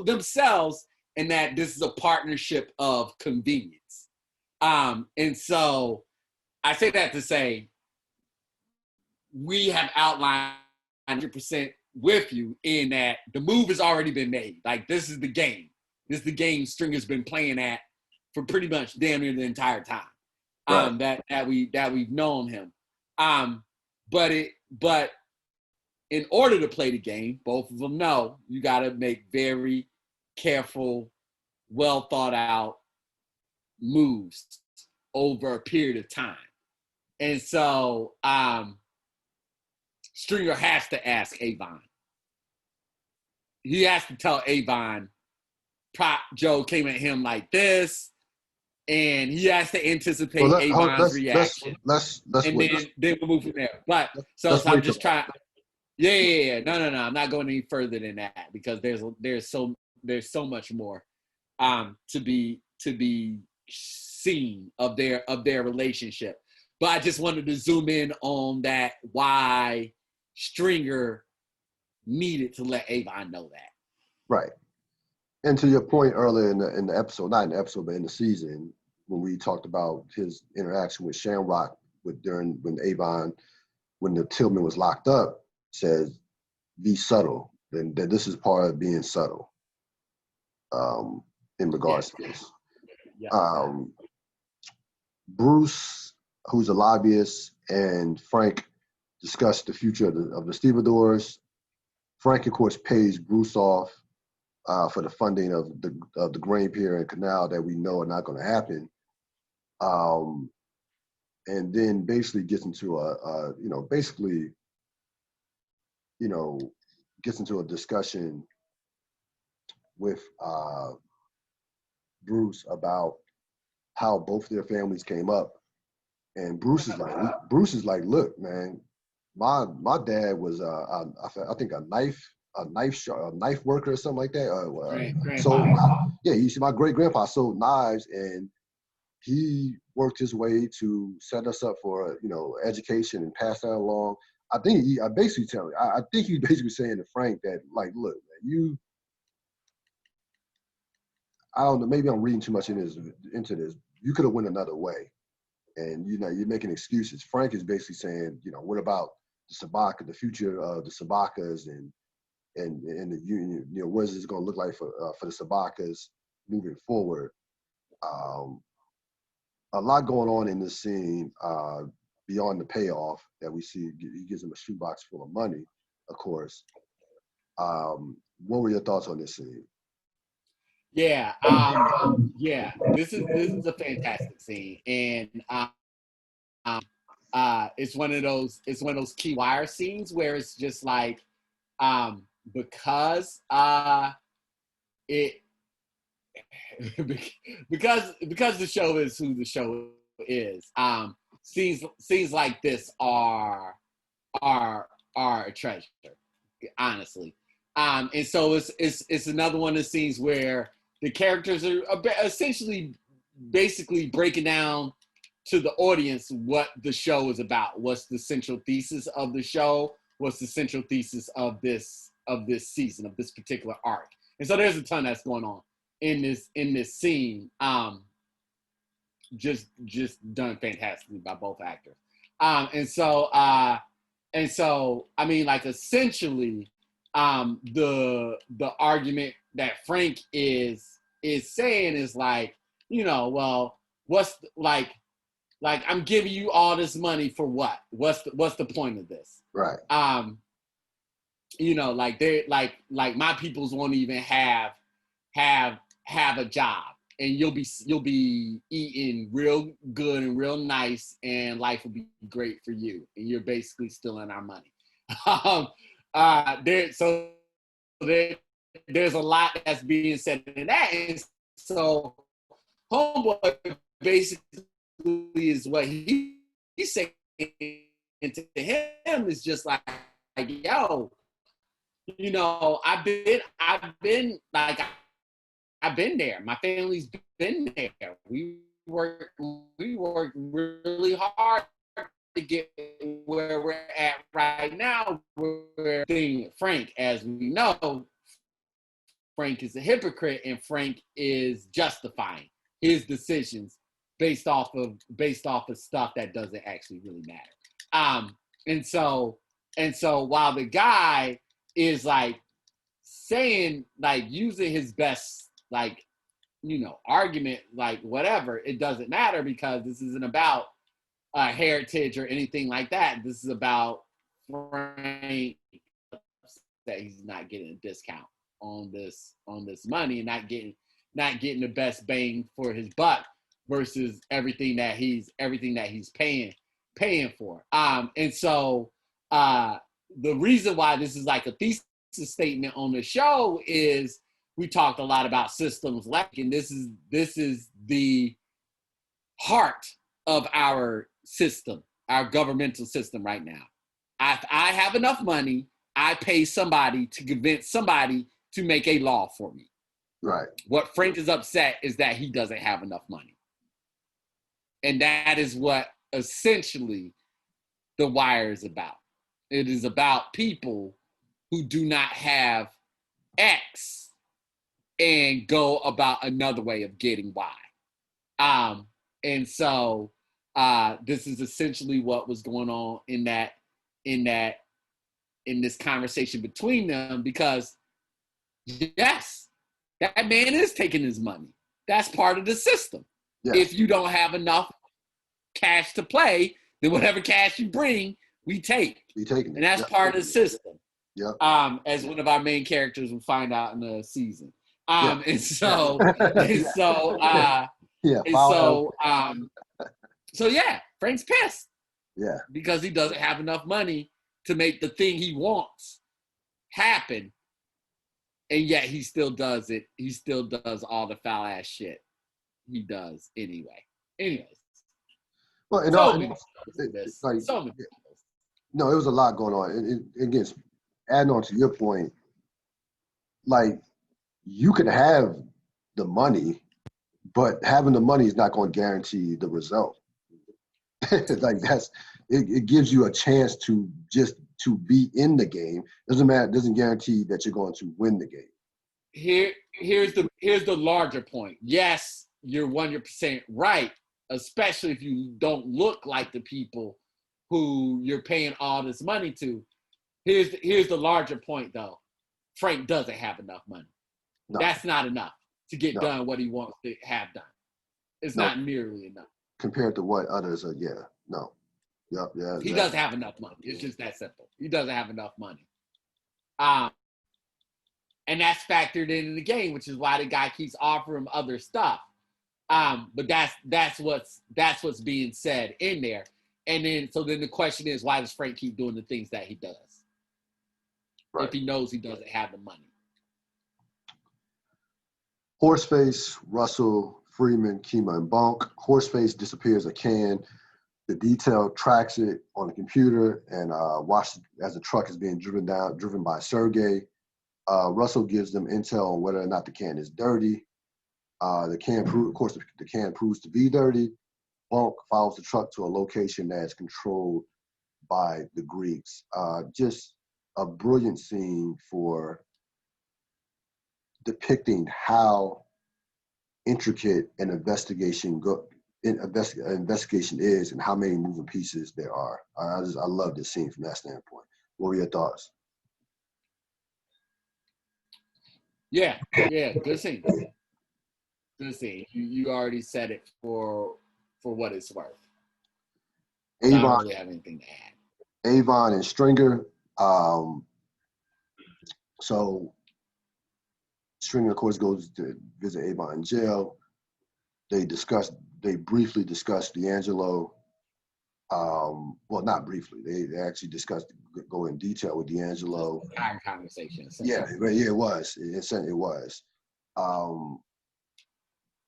themselves, and that this is a partnership of convenience. And so I say that to say we have outlined 100% with you in that the move has already been made. Like this is the game. This is the game Stringer's been playing at for pretty much damn near the entire time. Right. That we've known him. But in order to play the game, both of them know you got to make very careful, well thought out moves over a period of time. And so Stringer has to ask Avon. He has to tell Avon, Prop Joe came at him like this, and he has to anticipate Avon's reaction. Let's and wait. then we'll move from there. But so I'm just trying. Yeah. No. I'm not going any further than that because there's so much more to be seen of their relationship. But I just wanted to zoom in on that, why Stringer needed to let Avon know that. Right. And to your point earlier in the episode, not in the episode, but in the season, when we talked about his interaction with Shamrock when the Tillman was locked up, says, be subtle. And that this is part of being subtle in regards to this. Yeah. Bruce, who's a lobbyist, and Frank discuss the future of the stevedores. Frank, of course, pays Bruce off for the funding of the grain pier and canal that we know are not going to happen. And then basically gets into gets into a discussion with Bruce about how both their families came up And Bruce is like, look, man, my dad was I think a knife worker or something like that. So Grandfather. yeah, you see, my great grandpa sold knives, and he worked his way to set us up for education and pass that along. I think I think he basically saying to Frank that, like, look, man, I don't know, maybe I'm reading too much into this. You could have went another way, and you're making excuses. Frank is basically saying, what about the Sabaka, the future of the Sabakas, and the union? What is this going to look like for the Sabakas moving forward? A lot going on in this scene beyond the payoff that we see. He gives him a shoebox full of money, of course. What were your thoughts on this scene? Yeah, yeah. This is a fantastic scene, and it's one of those key wire scenes where it's just like because it because the show is who the show is. Scenes like this are a treasure, honestly. And so it's another one of the scenes where the characters are essentially basically breaking down to the audience what the show is about. What's the central thesis of the show? What's the central thesis of this season, of this particular arc? And so there's a ton that's going on in this scene. Just done fantastically by both actors. And so I mean, like, essentially, the argument that Frank is saying is like, well, what's I'm giving you all this money for what? What's the point of this? Right. Like they like my peoples won't even have a job, and you'll be eating real good and real nice, and life will be great for you, and you're basically stealing our money. There's a lot that's being said in that, and so Homeboy basically is what he's saying to him is just like, yo, I've been there. My family's been there. We work really hard to get where we're at right now. We're seeing Frank, as we know, Frank is a hypocrite, and Frank is justifying his decisions based off of stuff that doesn't actually really matter. And so while the guy is like saying, like, using his best, like, argument, like, whatever, it doesn't matter because this isn't about heritage or anything like that. This is about Frank that he's not getting a discount on this money, and not getting the best bang for his buck versus everything that he's paying for. And so the reason why this is like a thesis statement on the show is we talked a lot about systems and this is the heart of our system, our governmental system right now. I have enough money, I pay somebody to convince somebody to make a law for me. Right. What Frank is upset is that he doesn't have enough money. And that is what essentially The Wire is about. It is about people who do not have X and go about another way of getting Y. And so this is essentially what was going on in this conversation between them, because yes, that man is taking his money. That's part of the system. Yes. If you don't have enough cash to play, then whatever cash you bring, we take. And that's part of the system. Yep. As one of our main characters will find out in the season. And so Frank's pissed. Yeah. Because he doesn't have enough money to make the thing he wants happen. And yet he still does it. He still does all the foul ass shit he does anyway. Anyways. Well, and So all, many this. like, So many. no, it was a lot going on. And again, adding on to your point, like you could have the money, but having the money is not going to guarantee the result. Like it gives you a chance to just to be in the game. Doesn't matter. Doesn't guarantee that you're going to win the game. Here's the larger point. Yes, you're 100% right, especially if you don't look like the people who you're paying all this money to. Here's the larger point though. Frank doesn't have enough money. No, That's not enough to get no, done what he wants to have done. It's no. not nearly enough. Compared to what others are, yeah, no, yep, yeah, He exactly. doesn't have enough money. It's just that simple. He doesn't have enough money. And that's factored into the game, which is why the guy keeps offering him other stuff. But that's what's being said in there. And then the question is, why does Frank keep doing the things that he does? Right. If he knows he doesn't have the money. Horseface, Russell, Freeman, Kima, and Bonk. Horseface disappears a can. The detail tracks it on the computer and watches as the truck is being driven by Sergey. Russell gives them intel on whether or not the can is dirty. The can proves to be dirty. Bonk follows the truck to a location that is controlled by the Greeks. Just a brilliant scene for depicting how intricate an investigation is and how many moving pieces there are. I love this scene from that standpoint. What were your thoughts? Yeah, good scene. Good scene. You already said it for what it's worth. Avon, I don't really have anything to add. Avon and Stringer. So Stringer, of course, goes to visit Avon in jail. They briefly discuss D'Angelo. Well, not briefly. They actually go in detail with D'Angelo. Entire conversation. Yeah, it was. It was.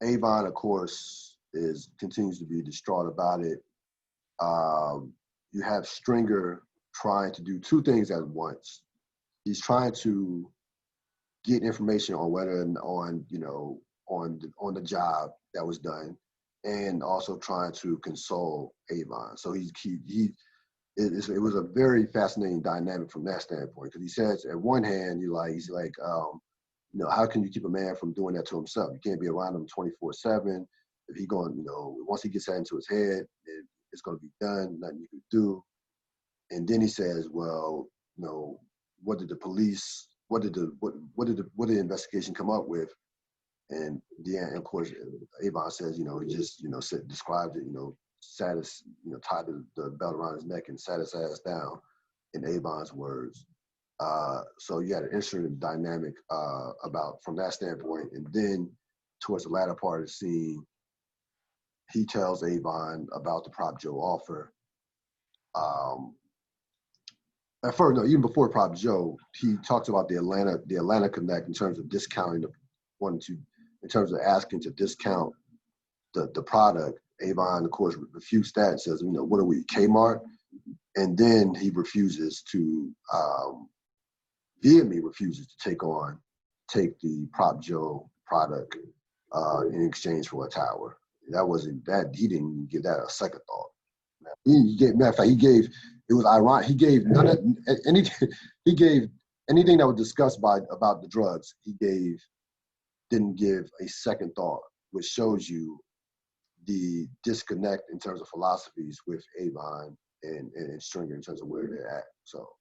Avon, of course, continues to be distraught about it. You have Stringer trying to do two things at once. He's trying to get information on on the job that was done, and also trying to console Avon. So it was a very fascinating dynamic from that standpoint, because he says at one hand he's like how can you keep a man from doing that to himself? You can't be around him 24/7. If he going, once he gets that into his head, it's going to be done. Nothing you can do. And then he says, well, what did the investigation come up with? And of course, Avon says, he just, described it, sat his, tied the belt around his neck and sat his ass down, in Avon's words. So you had an interesting dynamic from that standpoint. And then towards the latter part of the scene, he tells Avon about the Prop Joe offer. At first, no, even before Prop Joe, he talks about the Atlanta Connect in terms of discounting in terms of asking to discount the product. Avon, of course, refutes that and says, what are we, Kmart? And then he refuses to, vehemently refuses to take the Prop Joe product in exchange for a tower. He didn't even give that a second thought. Matter of fact, it was ironic. He gave anything that was discussed about the drugs. He didn't give a second thought, which shows you the disconnect in terms of philosophies with Avon and Stringer in terms of where they're at. So,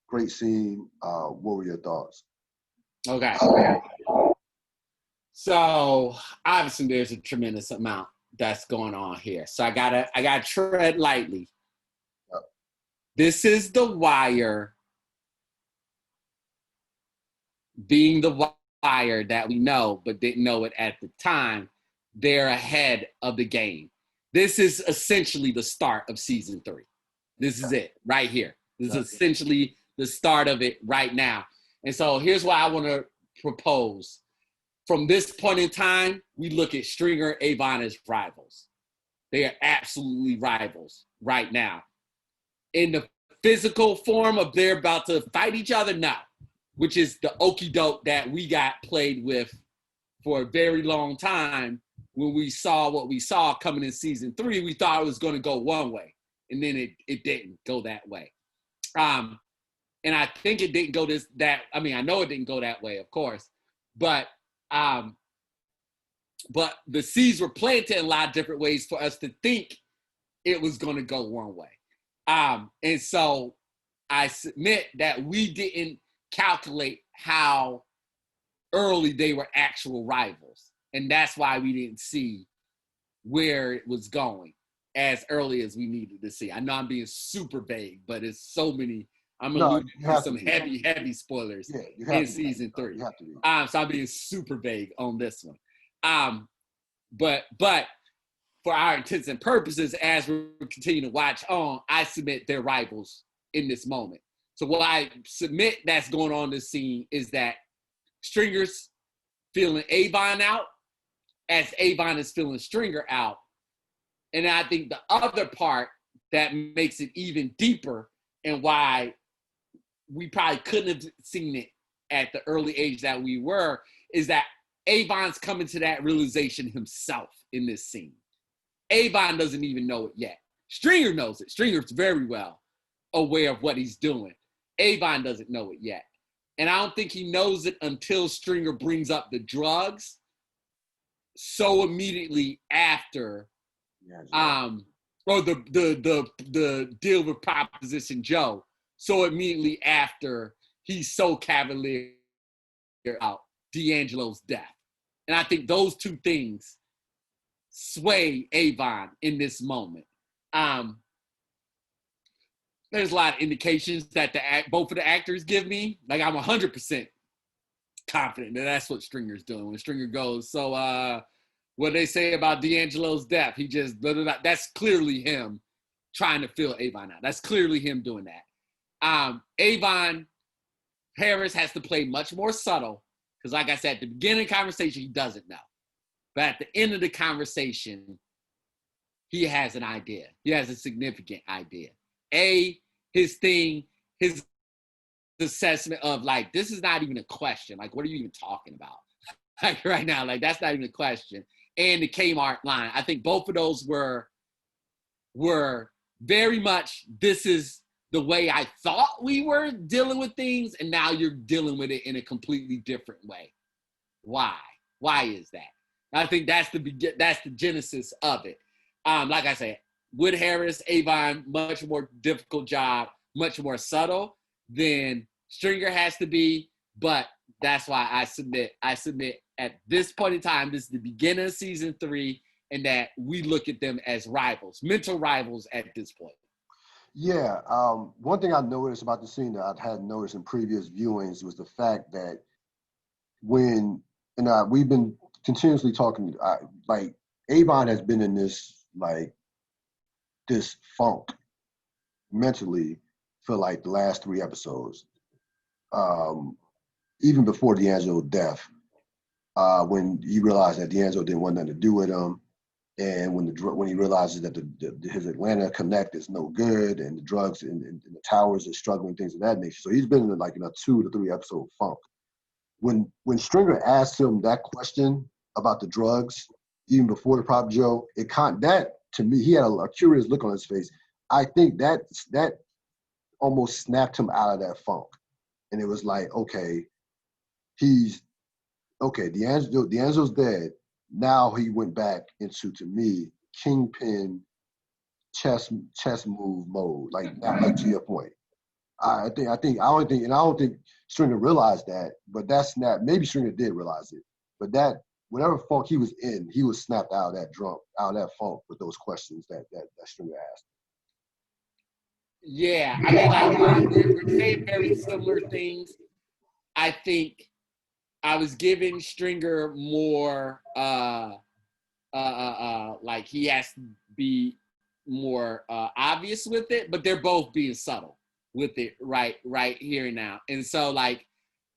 great scene. What were your thoughts? Okay. So obviously there's a tremendous amount that's going on here. So I gotta tread lightly. Yep. This is The Wire being the Wire that we know, but didn't know it at the time. They're ahead of the game. This is essentially the start of season 3. This is it right here. This is essentially the start of it right now. And so here's what I want to propose. From this point in time, we look at Stringer, Avon as rivals. they are absolutely rivals right now. In the physical form of they're about to fight each other, no, which is the okie doke that we got played with for a very long time. When we saw what we saw coming in season 3, we thought it was going to go one way, and then it didn't go that way. And I think it didn't go I know it didn't go that way, of course, but the seeds were planted in a lot of different ways for us to think it was going to go one way. And so I submit that we didn't calculate how early they were actual rivals. And that's why we didn't see where it was going as early as we needed to see. I know I'm being super vague, but it's so many. I'm alluding to some heavy spoilers in season 3. So I'm being super vague on this one. But for our intents and purposes, as we continue to watch on, I submit they're rivals in this moment. So what I submit that's going on in this scene is that Stringer's feeling Avon out as Avon is feeling Stringer out. And I think the other part that makes it even deeper and why we probably couldn't have seen it at the early age that we were is that Avon's coming to that realization himself in this scene. Avon doesn't even know it yet. Stringer knows it. Stringer's very well aware of what he's doing. Avon doesn't know it yet. And I don't think he knows it until Stringer brings up the drugs so immediately after or the deal with Proposition Joe so immediately after he's so cavalier about D'Angelo's death. And I think those two things sway Avon in this moment. There's a lot of indications that both of the actors give me. Like I'm 100% confident that that's what Stringer's doing. When Stringer goes, so what they say about D'Angelo's death, he just, blah, blah, blah. That's clearly him trying to fill Avon out. That's clearly him doing that. Avon Harris has to play much more subtle because like I said, at the beginning of the conversation, he doesn't know. But at the end of the conversation, he has an idea. He has a significant idea. His assessment of like, this is not even a question. Like, what are you even talking about? Like right now, like that's not even a question. And the Kmart line, I think both of those were very much, this is the way I thought we were dealing with things, and now you're dealing with it in a completely different way. Why? Why is that? I think that's the genesis of it. Like I said, Wood Harris, Avon, much more difficult job, much more subtle than Stringer has to be, but that's why I submit at this point in time, this is the beginning of season 3, and that we look at them as rivals, mental rivals at this point. Yeah, one thing I noticed about the scene that I hadn't noticed in previous viewings was the fact that we've been continuously talking, like Avon has been in this funk mentally for like the last 3 episodes. Even before D'Angelo's death, when he realized that D'Angelo didn't want nothing to do with him, and when he realizes that his Atlanta connect is no good, and the drugs and the towers are struggling, things of that nature. So he's been in a 2 to 3 episode funk. When Stringer asked him that question about the drugs, even before the Prop Joe, that to me, he had a curious look on his face. I think that almost snapped him out of that funk, and it was like, okay, D'Angelo's dead. Now he went back into, to me, kingpin chess move mode. Like to your point, I don't think Stringer realized that, but that snap. Maybe Stringer did realize it, but that whatever funk he was in, he was snapped out of that funk with those questions that Stringer asked. Yeah, I mean, like we're saying very similar things. I think I was giving Stringer more like he has to be more obvious with it, but they're both being subtle with it right here and now. And so, like,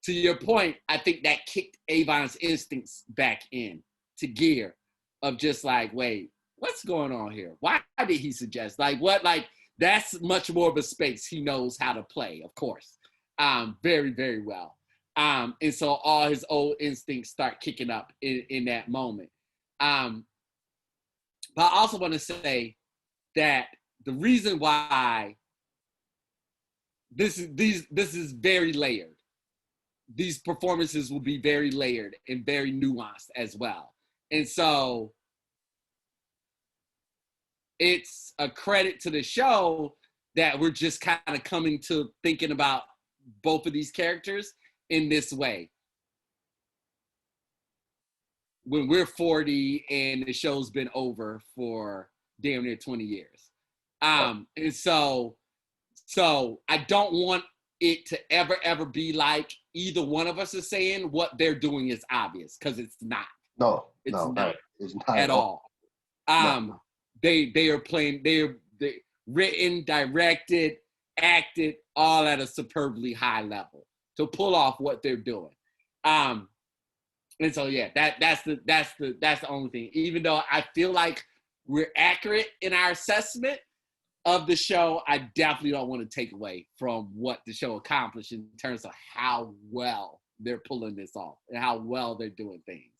to your point, I think that kicked Avon's instincts back in to gear of just like, wait, what's going on here? Why did he suggest? Like, what? Like, that's much more of a space he knows how to play, of course, very, very well. And so all his old instincts start kicking up in that moment. But I also want to say that the reason why this is very layered. These performances will be very layered and very nuanced as well. And so it's a credit to the show that we're just kind of coming to thinking about both of these characters in this way. When we're 40 and the show's been over for damn near 20 years. And so I don't want it to ever be like either one of us is saying what they're doing is obvious, because it's not. It's not at all. No. They are playing, they written, directed, acted, all at a superbly high level to pull off what they're doing. And so yeah, that's the only thing. Even though I feel like we're accurate in our assessment of the show, I definitely don't want to take away from what the show accomplished in terms of how well they're pulling this off and how well they're doing things.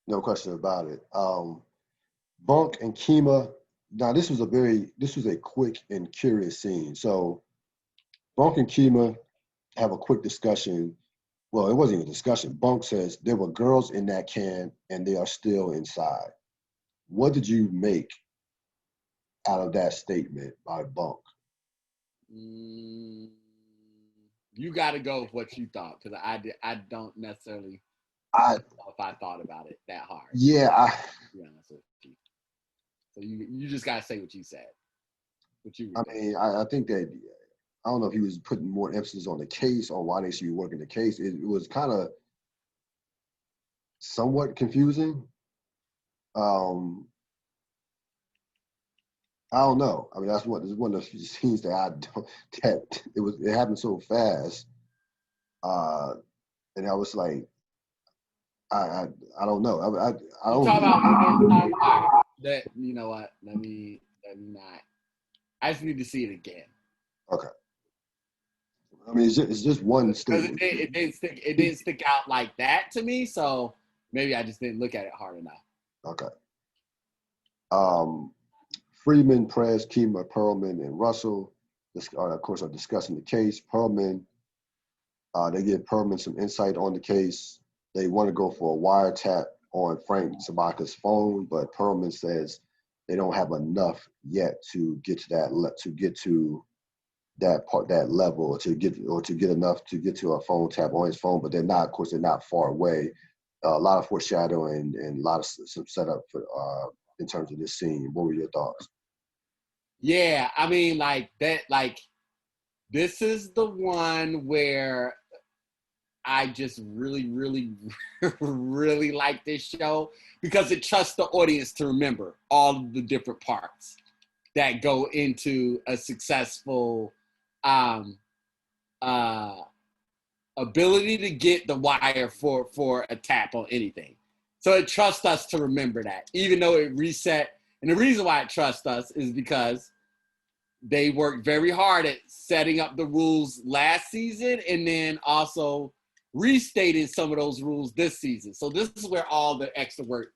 No question about it. Bunk and Kima. Now this was a quick and curious scene. So Bunk and Kima have a quick discussion. Well, it wasn't even a discussion. Bunk says there were girls in that can and they are still inside. What did you make out of that statement by Bunk? You got to go with what you thought, because I don't necessarily know if I thought about it that hard. Yeah, to be honest with you. So you just got to say what you said. I think that, I don't know if he was putting more emphasis on the case, on why they should be working the case. It was kind of somewhat confusing. I don't know. I mean, this is one of those scenes that it happened so fast. And I was like, I don't know. I don't know. That, you know what? Let me not. I just need to see it again. Okay. I mean, it's just one statement. It didn't stick out like that to me, so maybe I just didn't look at it hard enough. Okay. Freeman, Prez, Kima, Perlman, and Russell, of course, are discussing the case. Perlman, they give Perlman some insight on the case. They want to go for a wiretap on Frank Sabaka's phone, but Perlman says they don't have enough yet to get to that level, to get enough to get to a phone tap on his phone. But they're not, of course, they're not far away. A lot of foreshadowing and a lot of some setup for in terms of this scene. What were your thoughts? Yeah, I mean, this is the one where I just really, really, really like this show, because it trusts the audience to remember all of the different parts that go into a successful ability to get the wire for a tap on anything. So it trusts us to remember that, even though it reset. And the reason why it trusts us is because they worked very hard at setting up the rules last season and then also restating some of those rules this season. So this is where all the extra work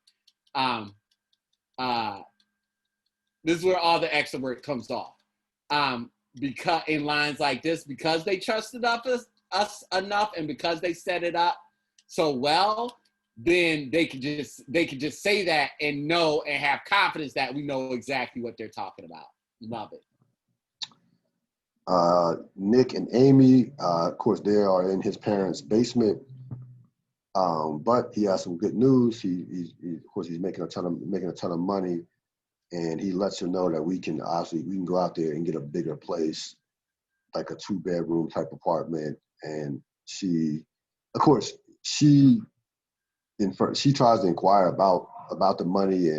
comes off. Because in lines like this, because they trusted us enough and because they set it up so well, then they could just say that and know and have confidence that we know exactly what they're talking about. Love it. Nick and Amy, of course, they are in his parents' basement, but he has some good news. He of course, he's making a ton of money, and he lets her know that we can go out there and get a bigger place, like a 2-bedroom type apartment. And she tries to inquire about the money,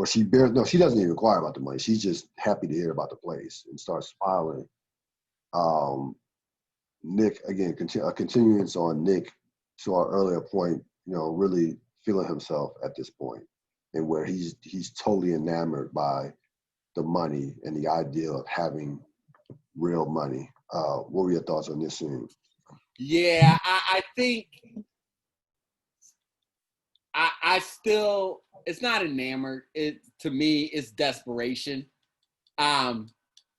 she doesn't even inquire about the money. She's just happy to hear about the place and starts smiling. Nick, again, a continuance on Nick, to our earlier point, really feeling himself at this point, and where he's totally enamored by the money and the idea of having real money. What were your thoughts on this scene? Yeah, I think I still, it's not enamored. It, to me, it's desperation. Um,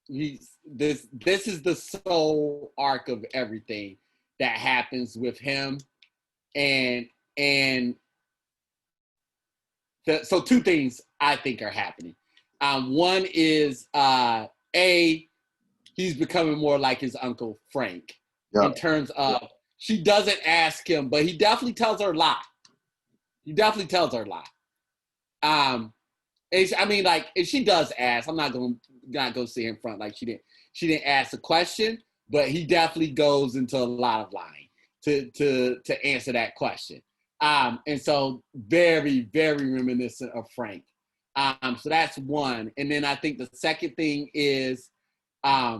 this is the sole arc of everything that happens with him, and so two things I think are happening. One is he's becoming more like his uncle Frank in terms of she doesn't ask him, but he definitely tells her a lie. He definitely tells her a lie. I mean, like, if she does ask, I'm not gonna sit in front like she didn't ask the question, but he definitely goes into a lot of lying to answer that question. And so very, very reminiscent of Frank. So that's one. And then I think the second thing is that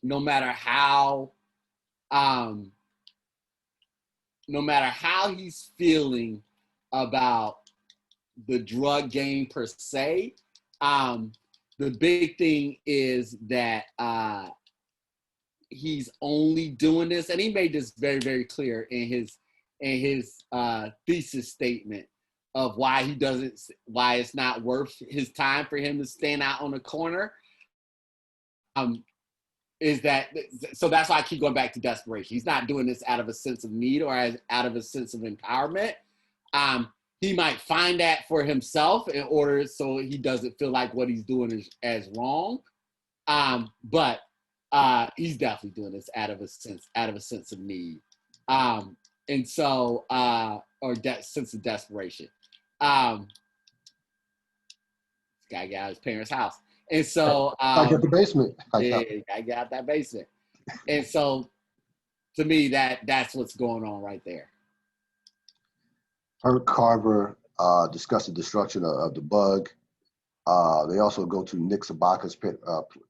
no matter how he's feeling about the drug game per se, the big thing is that he's only doing this, and he made this very, very clear in his thesis statement of why it's not worth his time for him to stand out on the corner. Is that, so that's why I keep going back to desperation. He's not doing this out of a sense of need or out of a sense of empowerment. He might find that for himself in order so he doesn't feel like what he's doing is as wrong. But he's definitely doing this out of a sense of need. And so, or sense of desperation. This guy got out of his parents' house. And so, I get the basement. Yeah, I got that basement. And so, to me, that's what's going on right there. Herc Carver discussed the destruction of the bug. They also go to Nick Sabaka's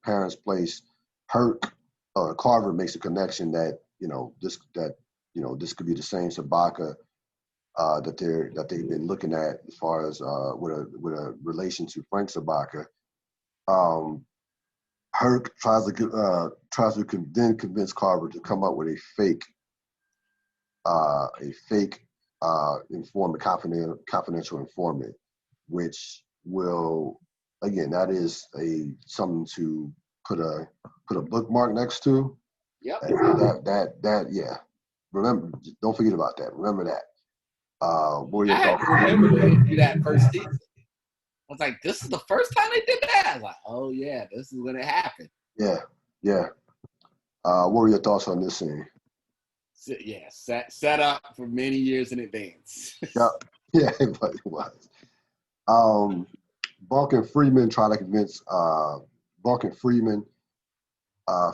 parents' place. Carver makes a connection that this could be the same Sabaka that they've been looking at as far as with a relation to Frank Sabaka. Herc tries to then convince Carver to come up with a fake informant, confidential informant, which will, again, that is something to put a bookmark next to. Yep. Yeah. Remember, don't forget about that. Remember that. What were your I had thoughts? to remember that first season. I was like, this is the first time they did that. I was like, oh yeah, this is when it happened. Yeah. What were your thoughts on this scene? Yeah, set up for many years in advance. Yeah, it was. Bulk and Freeman try to convince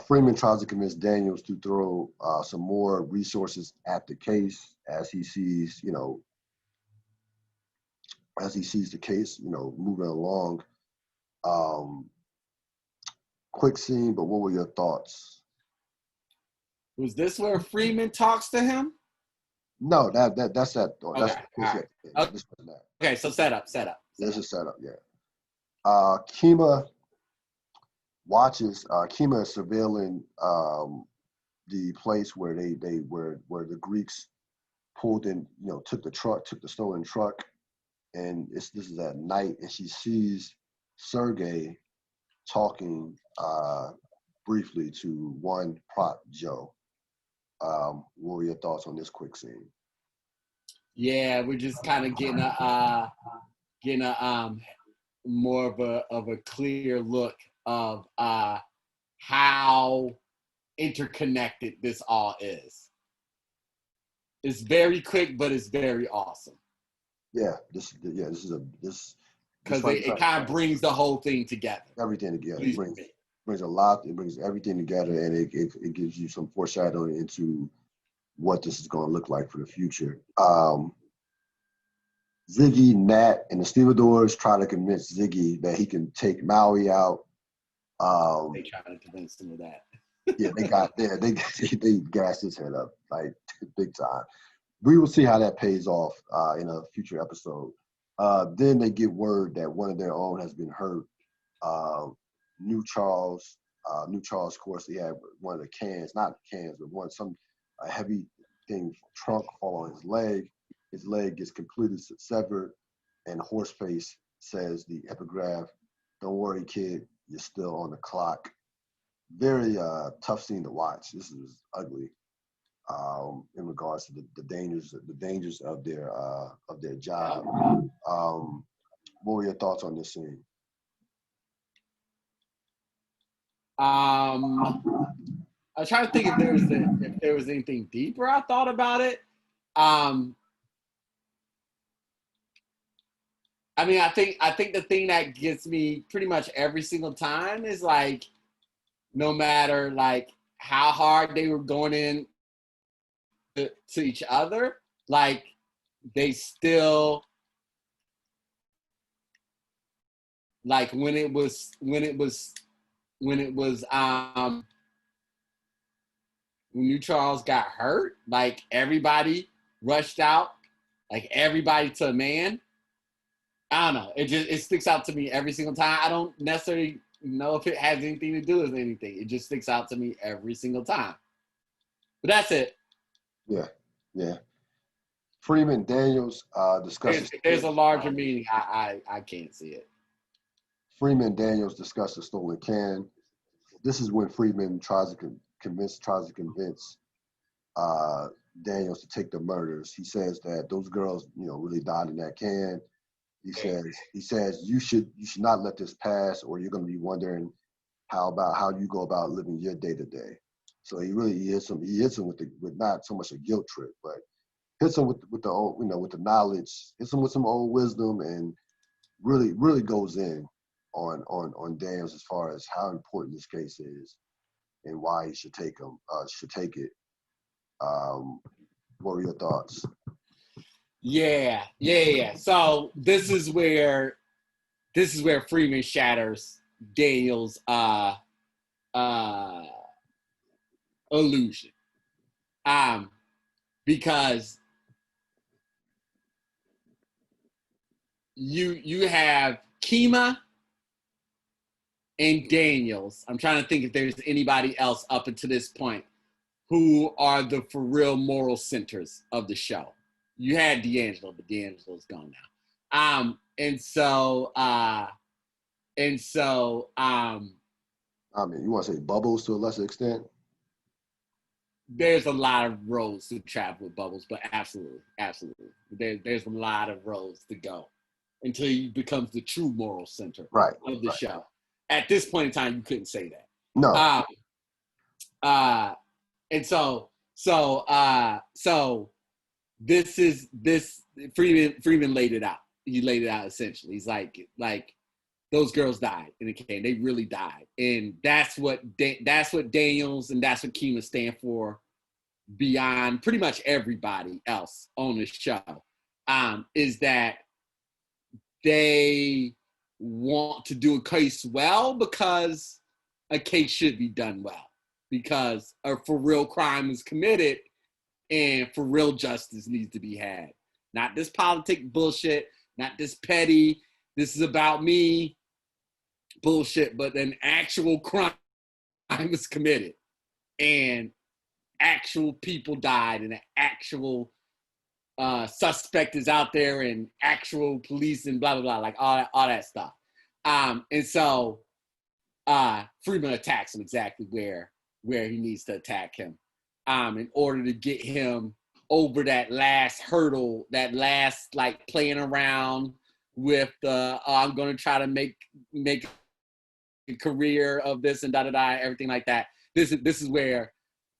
Freeman tries to convince Daniels to throw some more resources at the case as he sees the case, moving along. Quick scene, but what were your thoughts? Was this where Freeman talks to him? No, that's that. Okay, so set up. This is set up, yeah. Kima watches. Kima is surveilling the place where where the Greeks pulled in, took the stolen truck, and this is at night, and she sees Sergey talking briefly to one Prop Joe. What were your thoughts on this quick scene? Yeah, we're just kind of getting a more of a clear look of how interconnected this all is. It's very quick, but it's very awesome. Yeah, this because it kind of brings the whole thing together. Everything together. It brings a lot. It brings everything together, and it gives you some foreshadowing into what this is going to look like for the future. Ziggy, Nat, and the stevedores try to convince Ziggy that he can take Maui out. They try to convince him of that. Yeah, they gassed his head up like big time. We will see how that pays off in a future episode. Then they get word that one of their own has been hurt. Uh, New Charles, of course, he had one of the cans, not cans, but some a heavy thing, trunk fall on his leg. His leg gets completely severed, and Horseface says the epigraph, "Don't worry, kid, you're still on the clock." Very tough scene to watch. This is ugly in regards to the dangers of their job. What were your thoughts on this scene? I was trying to think if there was anything deeper I thought about it. I mean, I think the thing that gets me pretty much every single time is like, no matter like how hard they were going in to each other, like they still, like when it was when New Charles got hurt, like everybody rushed out, like everybody to a man. I don't know. It sticks out to me every single time. I don't necessarily know if it has anything to do with anything. It just sticks out to me every single time. But that's it. Yeah, yeah. Freeman Daniels discusses. There's a larger meaning. I can't see it. Freeman Daniels discussed the stolen can. This is when Freeman tries to convince Daniels to take the murders. He says that those girls, really died in that can. He says you should not let this pass, or you're going to be wondering how you go about living your day to day. So he hits him with not so much a guilt trip, but hits him with the old, with the knowledge, hits him with some old wisdom, and really goes in on Daniels as far as how important this case is and why he should take it. What were your thoughts? Yeah. So this is where Freeman shatters Daniel's illusion. Because you have Kima and Daniels. I'm trying to think if there's anybody else up until this point who are the for real moral centers of the show. You had D'Angelo, but D'Angelo's gone now. I mean, you want to say Bubbles to a lesser extent? There's a lot of roads to travel with Bubbles, but absolutely. There's a lot of roads to go until he becomes the true moral center of the show. At this point in time, you couldn't say that. No. And so this Freeman laid it out. He laid it out essentially. He's like those girls died in the can. They really died, and that's what Daniels and that's what Kima stand for beyond pretty much everybody else on the show. Is that they want to do a case well because a case should be done well, because a for real crime is committed and for real justice needs to be had. Not this politic bullshit, not this petty, this is about me bullshit, but an actual crime was committed and actual people died and an actual suspect is out there and actual police and blah, blah, blah, like all that stuff. And so Freeman attacks him exactly where he needs to attack him in order to get him over that last hurdle, that last like playing around with I'm going to try to make a career of this and da-da-da, everything like that. This is where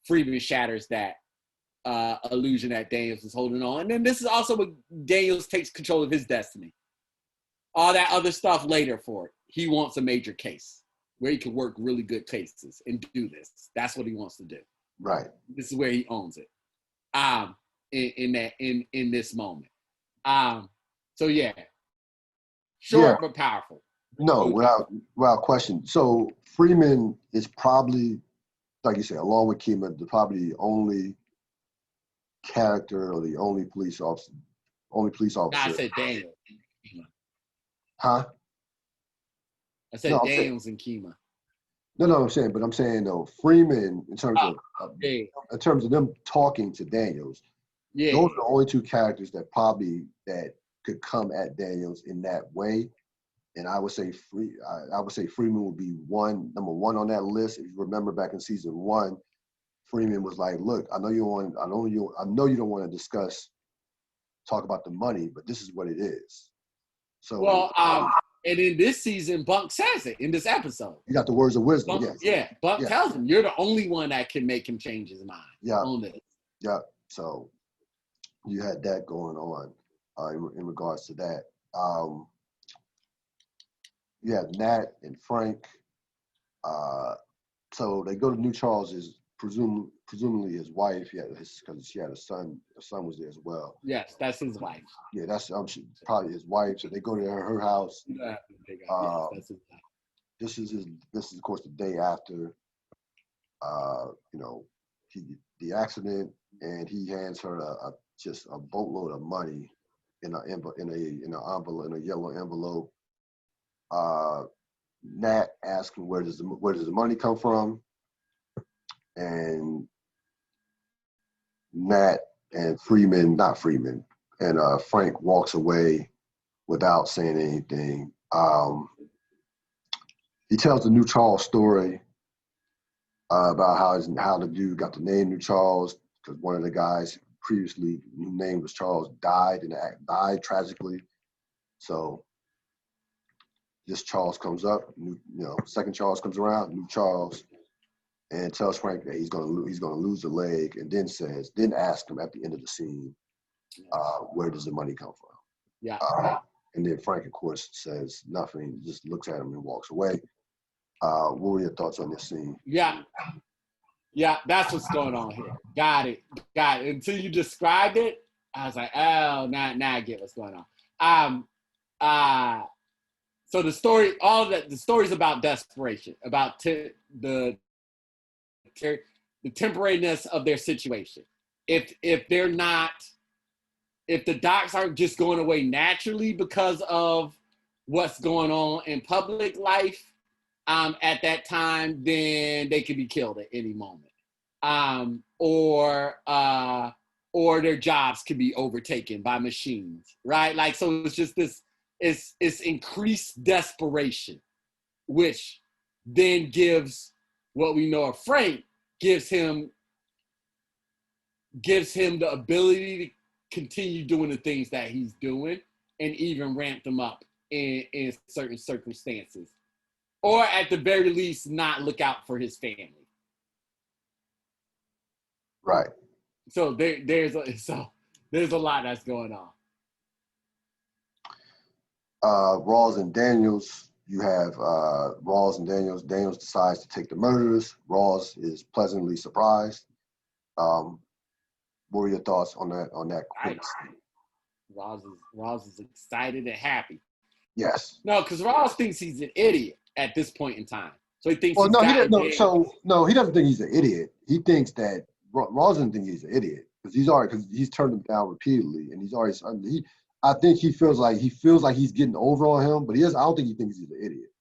Freeman shatters that illusion that Daniels is holding on. And then this is also when Daniels takes control of his destiny. All that other stuff later for it. He wants a major case where he can work really good cases and do this. That's what he wants to do. Right. This is where he owns it. In this moment. So yeah. Short but powerful. No, without question. So Freeman is probably like you said, along with Kima, probably the only character or the only police officer. Nah, I said Daniel. Huh? I said No, Daniels and Kima. No, I'm saying though, Freeman, in terms of them talking to Daniels, those are the only two characters that could come at Daniels in that way. And I would say Freeman would be number one on that list. If you remember back in season 1, Freeman was like, "Look, I know you don't want to talk about the money, but this is what it is." So, and in this season, Bunk says it in this episode. You got the words of wisdom. Bunk, Bunk tells him, "You're the only one that can make him change his mind." On this. Yeah. So you had that going on in regards to that. You have Nat and Frank. So they go to New Charles's, presumably his wife. Because she had a son. The son was there as well. Yes, that's his wife. Yeah, that's probably his wife. So they go to her house. Yes, that's his wife. This is of course the day after. The accident, and he hands her just a boatload of money in a yellow envelope. Nat asks him where does the money come from, and Nat and Frank walks away without saying anything. He tells the New Charles story about how the dude got the name New Charles because one of the guys previously whose name was Charles died tragically. So this Charles comes up, second Charles comes around, New Charles, and tells Frank that he's gonna lose a leg, and then asks him at the end of the scene, where does the money come from? Yeah. And then Frank, of course, says nothing, just looks at him and walks away. What were your thoughts on this scene? Yeah, that's what's going on here. Got it. Until you described it, I was like, oh, now I get what's going on. So the story's about desperation, about the temporariness of their situation. If the docs aren't just going away naturally because of what's going on in public life, at that time, then they could be killed at any moment, or their jobs could be overtaken by machines, right? Like, so it's just this, it's increased desperation, which then gives what we know of Frank, gives him the ability to continue doing the things that he's doing and even ramp them up in certain circumstances. Or at the very least, not look out for his family. Right. So there's a lot that's going on. Rawls and Daniels. You have Rawls and Daniels. Daniels decides to take the murders. Rawls is pleasantly surprised. What were your thoughts on that quick scene? Rawls is excited and happy. Yes. No, because Rawls thinks he's an idiot at this point in time. So he thinks he doesn't think he's an idiot. He thinks that Rawls doesn't think he's an idiot because he's turned him down repeatedly, and I think he feels like he's getting over on him, but I don't think he thinks he's an idiot.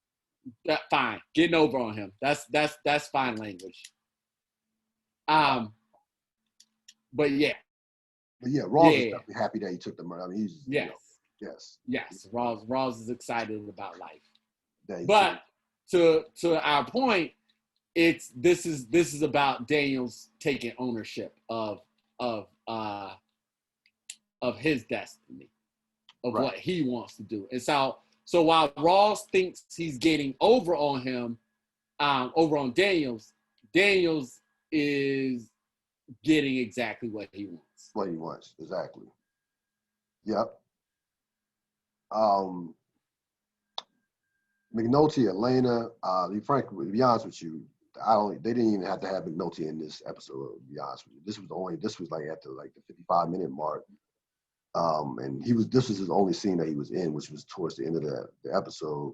Fine, getting over on him. That's fine language. But yeah. Rawls is definitely happy that he took the murder. I mean, Yes. Rawls is excited about life. But to our point, this is about Daniels taking ownership of his destiny, of what he wants to do. And so while Rawls thinks he's getting over on him, over on Daniels is getting exactly what he wants. What he wants, exactly. Yep. McNulty, Elena, to be honest with you, they didn't even have to have McNulty in this episode, to be honest with you. This was like at the 55-minute mark. And this was his only scene that he was in, which was towards the end of the episode.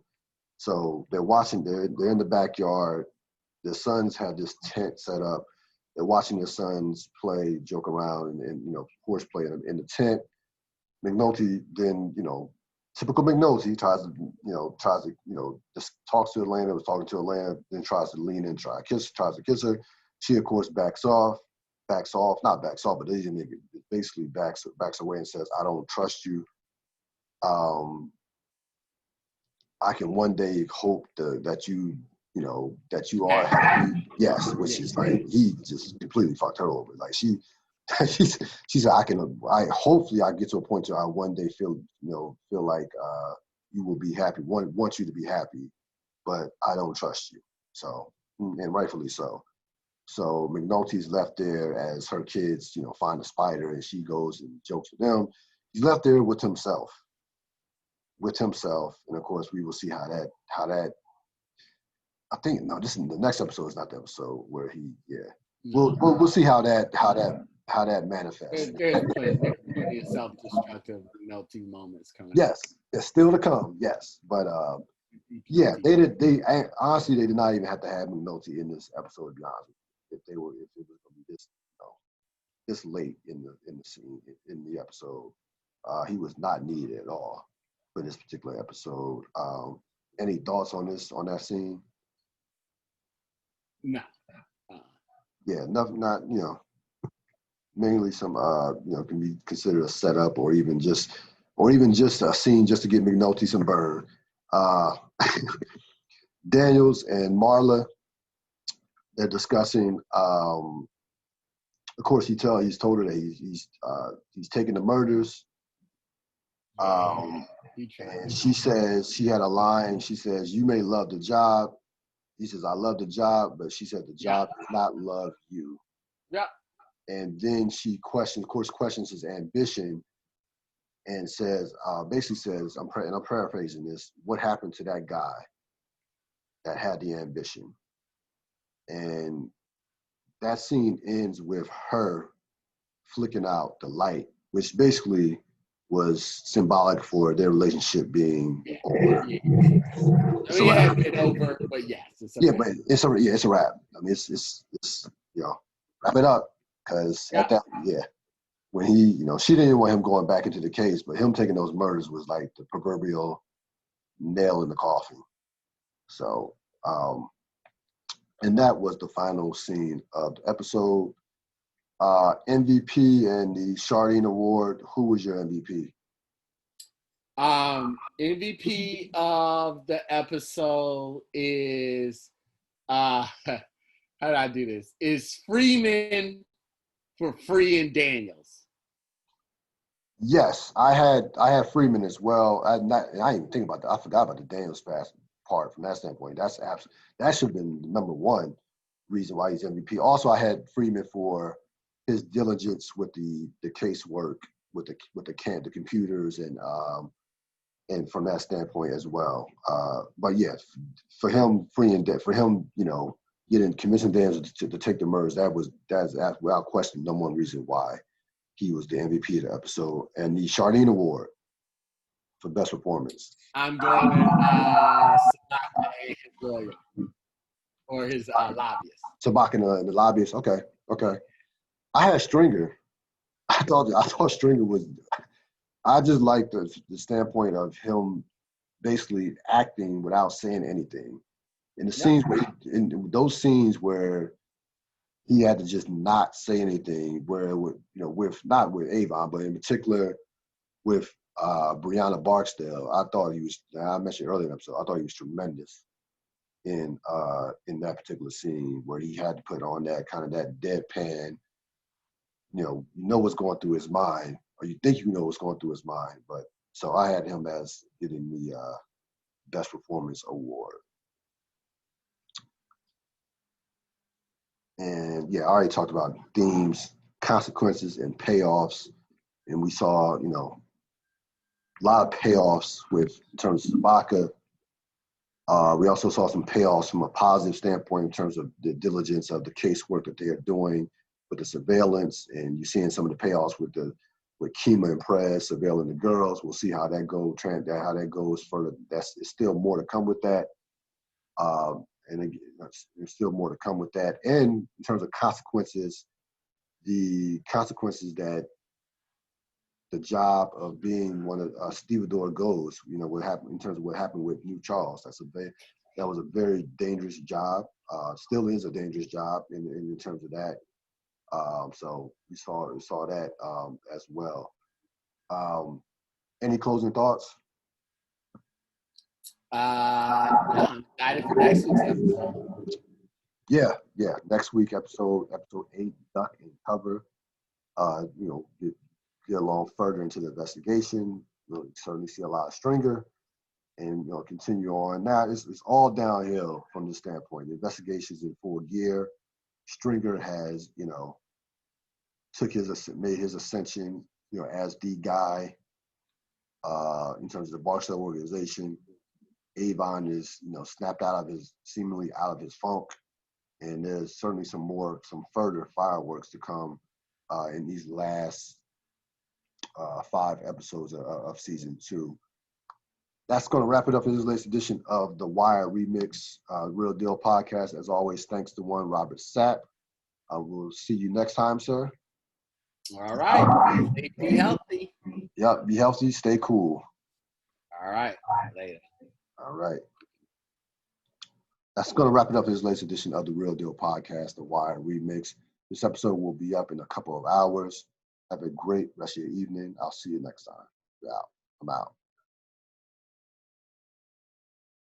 So they're in the backyard. the sons had this tent set up. They're watching their sons play, joke around, and horseplay in the tent. McNulty then, typical McNulty tries to, just talks to Atlanta, was talking to Atlanta, then tries to lean in, tries to kiss her. She, of course, backs off, but basically backs away and says, I don't trust you. I can one day hope that you are happy. Yes, which is like, he just completely fucked her over. Like she said, hopefully I get to a point to I one day feel like you will be happy, want you to be happy, but I don't trust you. So, and rightfully so. So McNulty's left there as her kids, find a spider, and she goes and jokes with them. He's left there with himself. And of course we will see how that I think this is the next episode is not the episode where we'll see how that manifests. There's plenty of self-destructive melting moments coming. Yes, it's still to come. Yes, but they honestly they did not even have to have McNulty in this episode, to be honest. If it was going to be this late in the scene in the episode, he was not needed at all for this particular episode. Any thoughts on that scene? No. Yeah, nothing. Not mainly some can be considered a setup or even just a scene just to get McNulty some burn. Daniels and Marla, they're discussing. Of course, he's told her that he's taking the murders. And she says, she had a line. She says, "You may love the job." He says, "I love the job," but she said, "The job does not love you." Yeah. And then she questions his ambition, and says, basically says, I'm paraphrasing this, what happened to that guy that had the ambition? And that scene ends with her flicking out the light, which basically was symbolic for their relationship being over. It's over, but yes, it's a wrap. But it's a wrap. I mean, it's wrap it up, because at that when he she didn't want him going back into the case, but him taking those murders was like the proverbial nail in the coffin. So and that was the final scene of the episode. MVP and the Shardine Award. Who was your MVP? MVP of the episode is how did I do this? Is Freeman for freeing Daniels. Yes, I had Freeman as well. I didn't even think about that. I forgot about the Daniels part from that standpoint. That should have been the number one reason why he's MVP. Also, I had Freeman for his diligence with the casework, with the computers, and from that standpoint as well. But yes, for him getting Commissioner Daniels to take the murders, that's without question number one reason why he was the MVP of the episode. And the Shardine Award for best performance, I'm going Sabaka and his lawyer or his lobbyist. Sabaka and the lobbyist. Okay. I had Stringer. I thought Stringer was. I just liked the standpoint of him basically acting without saying anything. In the scenes in those scenes where he had to just not say anything, where not with Avon, but in particular with Brianna Barksdale, I thought he was. I mentioned earlier in the episode, I thought he was tremendous in that particular scene where he had to put on that kind of that deadpan. You know what's going through his mind, or you think you know what's going through his mind. But so I had him as getting the best performance award. And I already talked about themes, consequences, and payoffs. And we saw, a lot of payoffs in terms of Sabaka. We also saw some payoffs from a positive standpoint in terms of the diligence of the casework that they are doing with the surveillance. And you're seeing some of the payoffs with Kima and Prez surveilling the girls. We'll see how that goes. How that goes further. It's still more to come with that. And again, there's still more to come with that. And in terms of consequences, the consequences that the job of being one of stevedore goes, what happened in terms of what happened with New Charles. That was a very dangerous job. Still is a dangerous job in terms of that. So we saw that as well. Any closing thoughts? I'm excited for next week's episode. Yeah. Next week, episode 8, Duck and Cover. Get along further into the investigation. You'll certainly see a lot of Stringer, and continue on. Now it's all downhill from this standpoint. The investigation's in full gear. Stringer has made his ascension as the guy in terms of the Barstow organization. Avon is snapped seemingly out of his funk, and there's certainly some further fireworks to come in these last 5 episodes of season 2. That's going to wrap it up for this latest edition of the Wire Remix Ril Dil podcast. As always, thanks to one Robert Sapp. We'll see you next time, sir. All right. Be healthy. Yep, be healthy, stay cool. All right. Later. All right. That's going to wrap it up for this latest edition of the Ril Dil podcast, the Wire Remix. This episode will be up in a couple of hours. Have a great rest of your evening. I'll see you next time. I'm out.